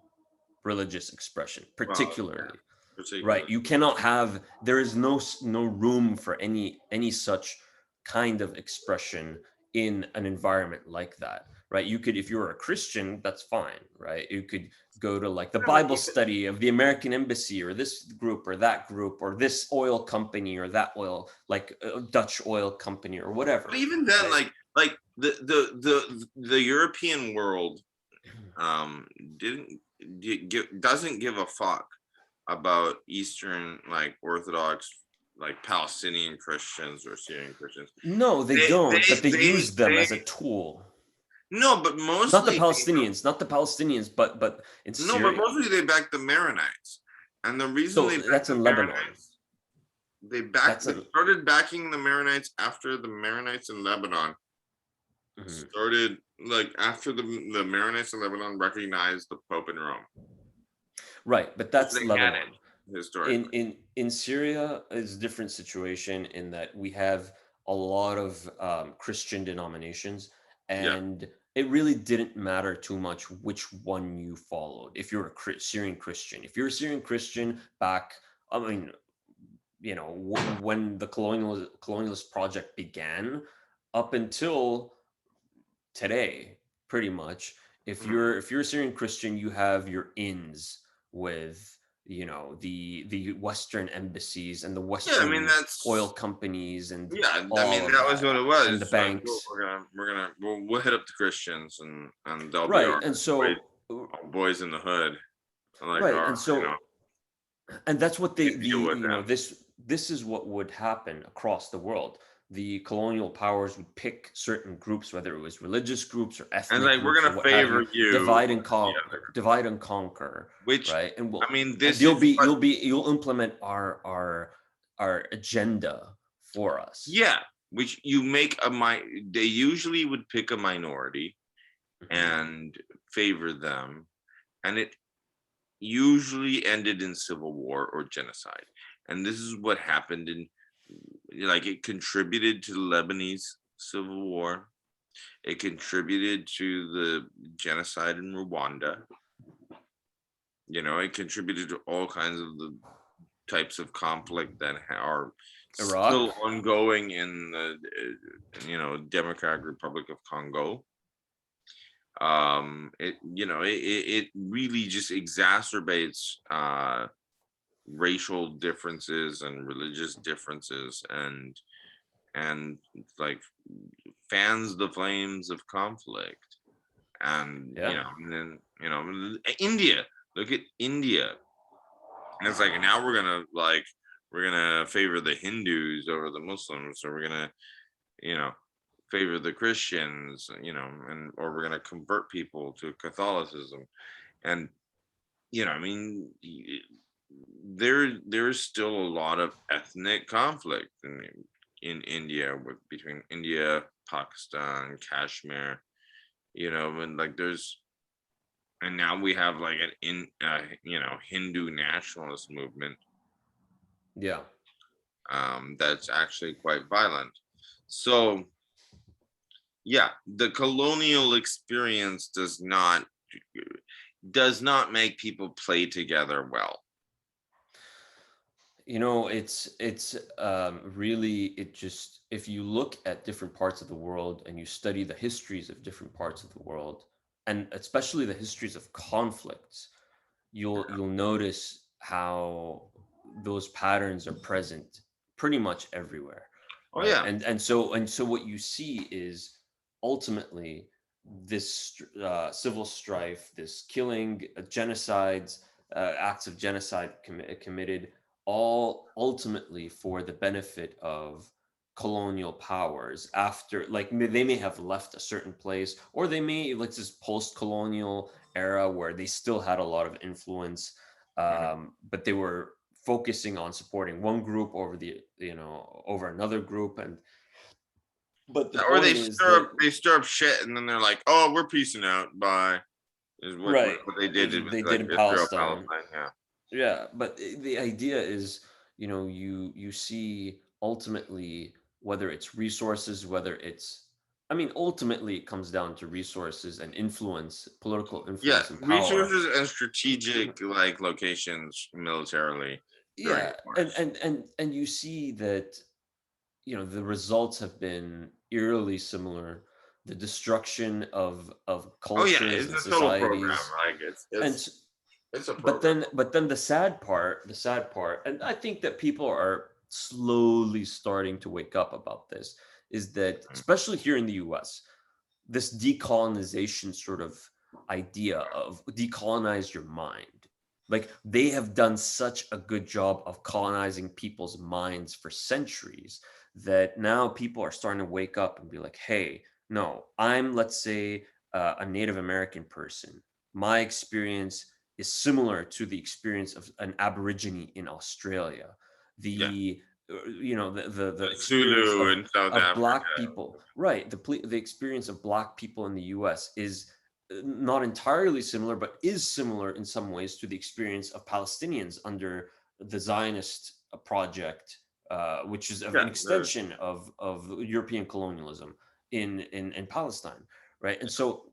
Speaker 1: religious expression,
Speaker 2: Well, yeah,
Speaker 1: particularly.
Speaker 2: particularly.
Speaker 1: Right. You cannot have, there is no room for any such kind of expression in an environment like that. right? You could, if you're a Christian, that's fine, right? You could go to like the
Speaker 2: Yeah, but
Speaker 1: Bible study of the American embassy, or this group or that group, or this oil company or that oil, like Dutch oil company or whatever,
Speaker 2: even then,
Speaker 1: right?
Speaker 2: like the European world um didn't doesn't give a fuck about Eastern, like Orthodox, like Palestinian Christians or Syrian Christians.
Speaker 1: No, they
Speaker 2: They
Speaker 1: don't, but
Speaker 2: they
Speaker 1: they
Speaker 2: they
Speaker 1: use them
Speaker 2: they
Speaker 1: as a tool.
Speaker 2: no, but
Speaker 1: Not the
Speaker 2: mostly they don't.
Speaker 1: Palestinians, not the Palestinians, but in
Speaker 2: No, but
Speaker 1: Syria.
Speaker 2: mostly they back the Maronites, and the reason
Speaker 1: So
Speaker 2: they back
Speaker 1: that's
Speaker 2: the
Speaker 1: in Lebanon.
Speaker 2: Maronites,
Speaker 1: That's
Speaker 2: they
Speaker 1: a
Speaker 2: started backing the Maronites after the Maronites in Lebanon
Speaker 1: mhm.
Speaker 2: started, like after the Maronites in Lebanon recognized the Pope in Rome,
Speaker 1: Right, but
Speaker 2: which
Speaker 1: that's
Speaker 2: they
Speaker 1: Lebanon.
Speaker 2: hadn't historically.
Speaker 1: In Syria is a different situation in that we have a lot of Christian denominations,
Speaker 2: Yeah,
Speaker 1: and it really didn't matter too much which one you followed. If you're a Syrian Christian, if you're a Syrian Christian back, I mean, when the colonialist project began, up until today, pretty much. If
Speaker 2: mhm.
Speaker 1: you're a Syrian Christian, you have your ins with the Western embassies and the
Speaker 2: Yeah. I mean
Speaker 1: Western oil
Speaker 2: that's
Speaker 1: companies and
Speaker 2: yeah. I mean
Speaker 1: all of
Speaker 2: that was
Speaker 1: that,
Speaker 2: what it
Speaker 1: and the
Speaker 2: was. Like
Speaker 1: banks,
Speaker 2: we'll hit up the Christians and they'll be
Speaker 1: right? And
Speaker 2: boys,
Speaker 1: so
Speaker 2: our boys in the hood. Like
Speaker 1: right,
Speaker 2: our
Speaker 1: and so and that's what
Speaker 2: we
Speaker 1: they
Speaker 2: can
Speaker 1: the
Speaker 2: deal with
Speaker 1: you know
Speaker 2: them.
Speaker 1: this is what would happen across the world. The colonial powers would pick certain groups, whether it was religious groups or
Speaker 2: And
Speaker 1: ethnic
Speaker 2: like we're
Speaker 1: groups or
Speaker 2: gonna
Speaker 1: what have
Speaker 2: favor
Speaker 1: you,
Speaker 2: you over the other.
Speaker 1: divide and conquer,
Speaker 2: Which
Speaker 1: right? And
Speaker 2: I mean,
Speaker 1: and
Speaker 2: this is what
Speaker 1: you'll implement our agenda for us.
Speaker 2: yeah, which you make a they usually would pick a minority
Speaker 1: Mhm.
Speaker 2: and favor them, and it usually ended in civil war or genocide. And this is what happened in, like, it contributed to the Lebanese civil war. It contributed to the genocide in Rwanda. It contributed to all kinds of the types of conflict that are
Speaker 1: Iraq,
Speaker 2: still ongoing in the Democratic Republic of Congo. It really just exacerbates racial differences and religious differences, and like fans the flames of conflict. And
Speaker 1: yeah,
Speaker 2: and then India, look at India. And it's like now we're gonna favor the Hindus over the Muslims, or we're gonna you know favor the Christians, and or we're gonna convert people to Catholicism. And I mean, there's still a lot of ethnic conflict in India, between India, Pakistan, Kashmir. And like and now we have like an Hindu nationalist movement
Speaker 1: yeah.
Speaker 2: that's actually quite violent. So yeah, the colonial experience does not make people play together well.
Speaker 1: It's really, it just, if you look at different parts of the world and you study the histories of different parts of the world, and especially the histories of conflicts, you'll notice how those patterns are present pretty much everywhere,
Speaker 2: Oh
Speaker 1: right?
Speaker 2: yeah,
Speaker 1: And so what you see is ultimately this civil strife, this killing, genocides, acts of genocide committed, all ultimately for the benefit of colonial powers. After, like, they may have left a certain place, or they may, like, this post-colonial era where they still had a lot of influence,
Speaker 2: mhm.
Speaker 1: but they were focusing on supporting one group over over another group. And but the
Speaker 2: Or
Speaker 1: point is that,
Speaker 2: they stir up shit, and then they're like, "Oh, we're peacing out." Bye. Is what
Speaker 1: right,
Speaker 2: they did with
Speaker 1: they did
Speaker 2: like
Speaker 1: in
Speaker 2: Israel
Speaker 1: Palestine.
Speaker 2: Palestine. Yeah.
Speaker 1: Yeah, but the idea is, you see ultimately, whether it's resources, whether it's, I mean, ultimately it comes down to resources and influence, political
Speaker 2: Yeah,
Speaker 1: influence and power.
Speaker 2: resources and strategic like locations militarily, very
Speaker 1: Yeah, and
Speaker 2: important.
Speaker 1: and and and you see that, the results have been eerily similar. the destruction of
Speaker 2: Oh yeah,
Speaker 1: cultures
Speaker 2: it's
Speaker 1: and
Speaker 2: a total program.
Speaker 1: societies.
Speaker 2: Like it's
Speaker 1: And
Speaker 2: it's it's a
Speaker 1: but
Speaker 2: program.
Speaker 1: then the sad part, and I think that people are slowly starting to wake up about this, is that especially here in the US, this decolonization sort of idea of decolonize your mind. Like they have done such a good job of colonizing people's minds for centuries that now people are starting to wake up and be like, hey, no, I'm, let's say, a Native American person. My experience is similar to the experience of an Aborigine in Australia.
Speaker 2: Yeah,
Speaker 1: The experience
Speaker 2: Zulu in South
Speaker 1: of
Speaker 2: Africa.
Speaker 1: black people, right? The experience of black people in the US is not entirely similar, but is similar in some ways to the experience of Palestinians under the Zionist project, which is an
Speaker 2: Yeah,
Speaker 1: extension of European colonialism in Palestine, right? And so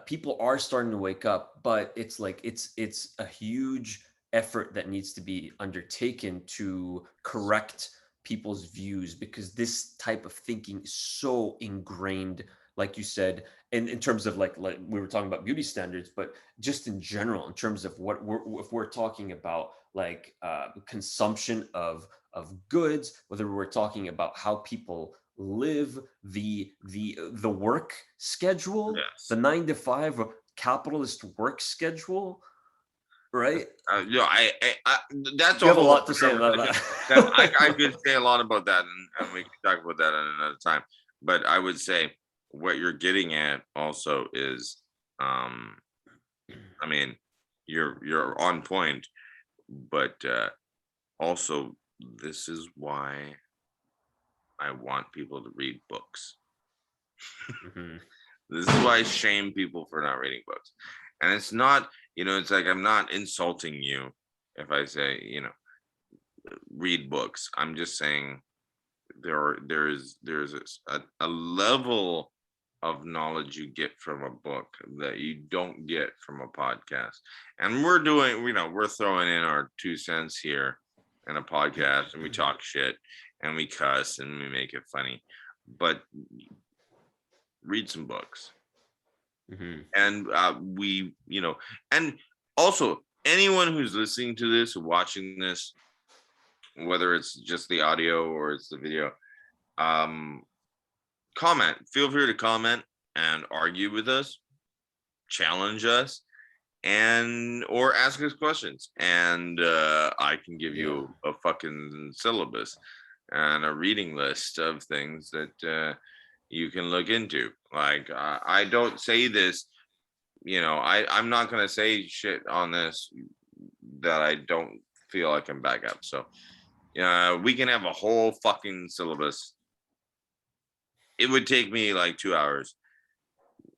Speaker 1: people are starting to wake up, but it's like it's a huge effort that needs to be undertaken to correct people's views, because this type of thinking is so ingrained, like you said, in terms of like we were talking about beauty standards, but just in general, in terms of what if we're talking about like consumption of goods, whether we're talking about how people live, the work schedule, the
Speaker 2: yes.
Speaker 1: 9 to 5 capitalist work schedule, right?
Speaker 2: I that's
Speaker 1: You
Speaker 2: a
Speaker 1: have a
Speaker 2: whole
Speaker 1: lot to
Speaker 2: other
Speaker 1: say about
Speaker 2: conversation. That I
Speaker 1: that.
Speaker 2: could say a lot about that, and we could talk about that at another time. But I would say what you're getting at also is, um, I mean, you're on point, but also this is why I want people to read books.
Speaker 1: Mhm.
Speaker 2: This is why I shame people for not reading books. And it's not, it's like I'm not insulting you if I say, read books. I'm just saying there's a level of knowledge you get from a book that you don't get from a podcast. And we're doing, we're throwing in our 2 cents here in a podcast, and we talk shit and we cuss and we make it funny. But read some books.
Speaker 1: Mhm.
Speaker 2: And and also anyone who's listening to this, watching this, whether it's just the audio or it's the video, um comment, feel free to comment and argue with us, challenge us, and or ask us questions, and I can give
Speaker 1: Yeah.
Speaker 2: you a fucking syllabus and a reading list of things that you can look into. Like I don't say this, I'm not gonna say shit on this that I don't feel I can back up. So we can have a whole fucking syllabus. It would take me like 2 hours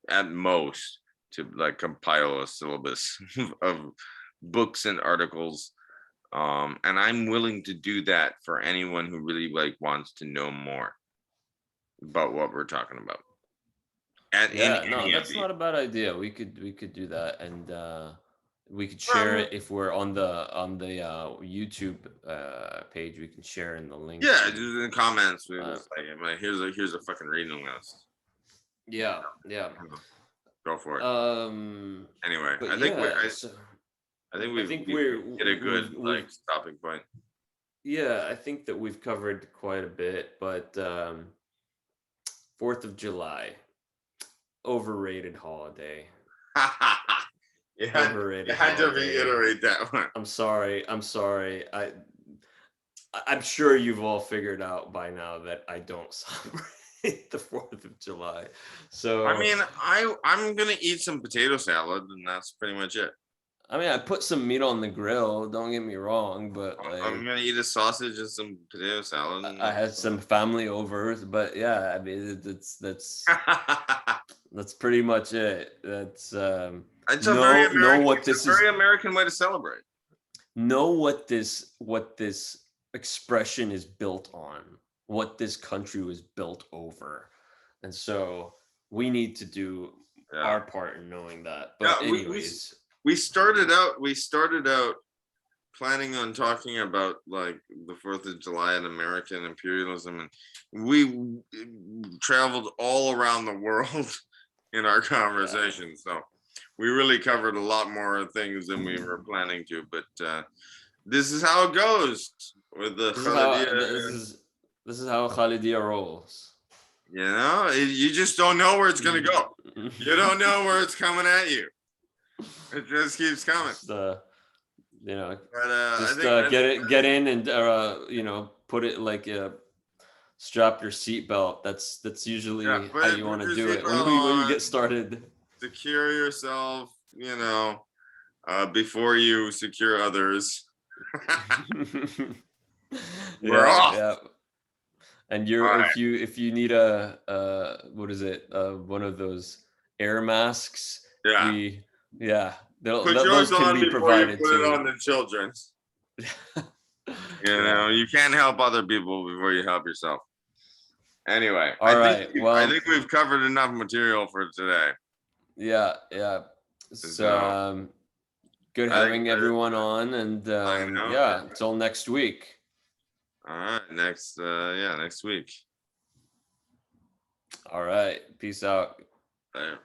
Speaker 2: at most to like compile a syllabus of books and articles. And I'm willing to do that for anyone who really like wants to know more about what we're talking about. And in
Speaker 1: Yeah, no,
Speaker 2: any of
Speaker 1: that's
Speaker 2: these.
Speaker 1: not a bad idea. We could do that, and we could share
Speaker 2: Um,
Speaker 1: it if we're on the YouTube page. We can share in the links,
Speaker 2: yeah, just
Speaker 1: and
Speaker 2: in the comments, we
Speaker 1: uh,
Speaker 2: just like, I'm like, here's a fucking reading list.
Speaker 1: yeah, yeah.
Speaker 2: Go for it.
Speaker 1: Um,
Speaker 2: Anyway,
Speaker 1: but yeah, so
Speaker 2: I think
Speaker 1: I
Speaker 2: we've
Speaker 1: think
Speaker 2: we've hit a good
Speaker 1: we've
Speaker 2: like stopping point.
Speaker 1: yeah, I think that we've covered quite a bit, but 4th of July, overrated holiday.
Speaker 2: You
Speaker 1: Overrated
Speaker 2: had to
Speaker 1: holiday.
Speaker 2: reiterate that one.
Speaker 1: I'm sorry. I'm sorry. I'm sure you've all figured out by now that I don't celebrate the 4th of July.
Speaker 2: I
Speaker 1: So,
Speaker 2: mean, I'm gonna eat some potato salad, and that's pretty much it.
Speaker 1: I mean, I put some meat on the grill, don't get me wrong, but
Speaker 2: I'm
Speaker 1: like
Speaker 2: gonna eat a sausage and some potato salad,
Speaker 1: I had some family over, but yeah, I mean, that's pretty much it. That's
Speaker 2: it's
Speaker 1: know what
Speaker 2: it's a
Speaker 1: this
Speaker 2: very
Speaker 1: is,
Speaker 2: American way to celebrate.
Speaker 1: know what this expression is built on, what this country was built over. And so we need to do
Speaker 2: Yeah,
Speaker 1: our part in knowing that.
Speaker 2: yeah.
Speaker 1: But anyways,
Speaker 2: We started out planning on talking about like the 4th of July and American imperialism, and we traveled all around the world in our
Speaker 1: Yeah.
Speaker 2: conversation. So we really covered a lot more things than we were planning to, but this is how it goes with the
Speaker 1: This is how
Speaker 2: Khalidiyya.
Speaker 1: this is how Khalidiyya rolls.
Speaker 2: You just don't know where it's gonna go. You don't know where it's coming at you. It just keeps coming.
Speaker 1: Just you know,
Speaker 2: But
Speaker 1: just get in and put it like strap your seatbelt. That's
Speaker 2: yeah,
Speaker 1: usually how
Speaker 2: put
Speaker 1: you want to
Speaker 2: your
Speaker 1: do it
Speaker 2: seatbelt
Speaker 1: when you
Speaker 2: on,
Speaker 1: get started.
Speaker 2: secure yourself, before you secure others. We're
Speaker 1: Yeah,
Speaker 2: off.
Speaker 1: yeah. And
Speaker 2: All
Speaker 1: you're
Speaker 2: right.
Speaker 1: if you need a what is it? One of those air masks.
Speaker 2: Yeah.
Speaker 1: We yeah,
Speaker 2: Put
Speaker 1: those
Speaker 2: yours
Speaker 1: can
Speaker 2: on
Speaker 1: be
Speaker 2: before you
Speaker 1: provided
Speaker 2: put it
Speaker 1: too.
Speaker 2: on the children's.
Speaker 1: Yeah.
Speaker 2: You can't help other people before you help yourself. Anyway,
Speaker 1: All right.
Speaker 2: I
Speaker 1: Well,
Speaker 2: think we've covered enough material for today.
Speaker 1: yeah, yeah. So
Speaker 2: So
Speaker 1: good
Speaker 2: I think
Speaker 1: having everyone on, and
Speaker 2: I know.
Speaker 1: yeah, until next week.
Speaker 2: All right, next week.
Speaker 1: All right. Peace out.
Speaker 2: There.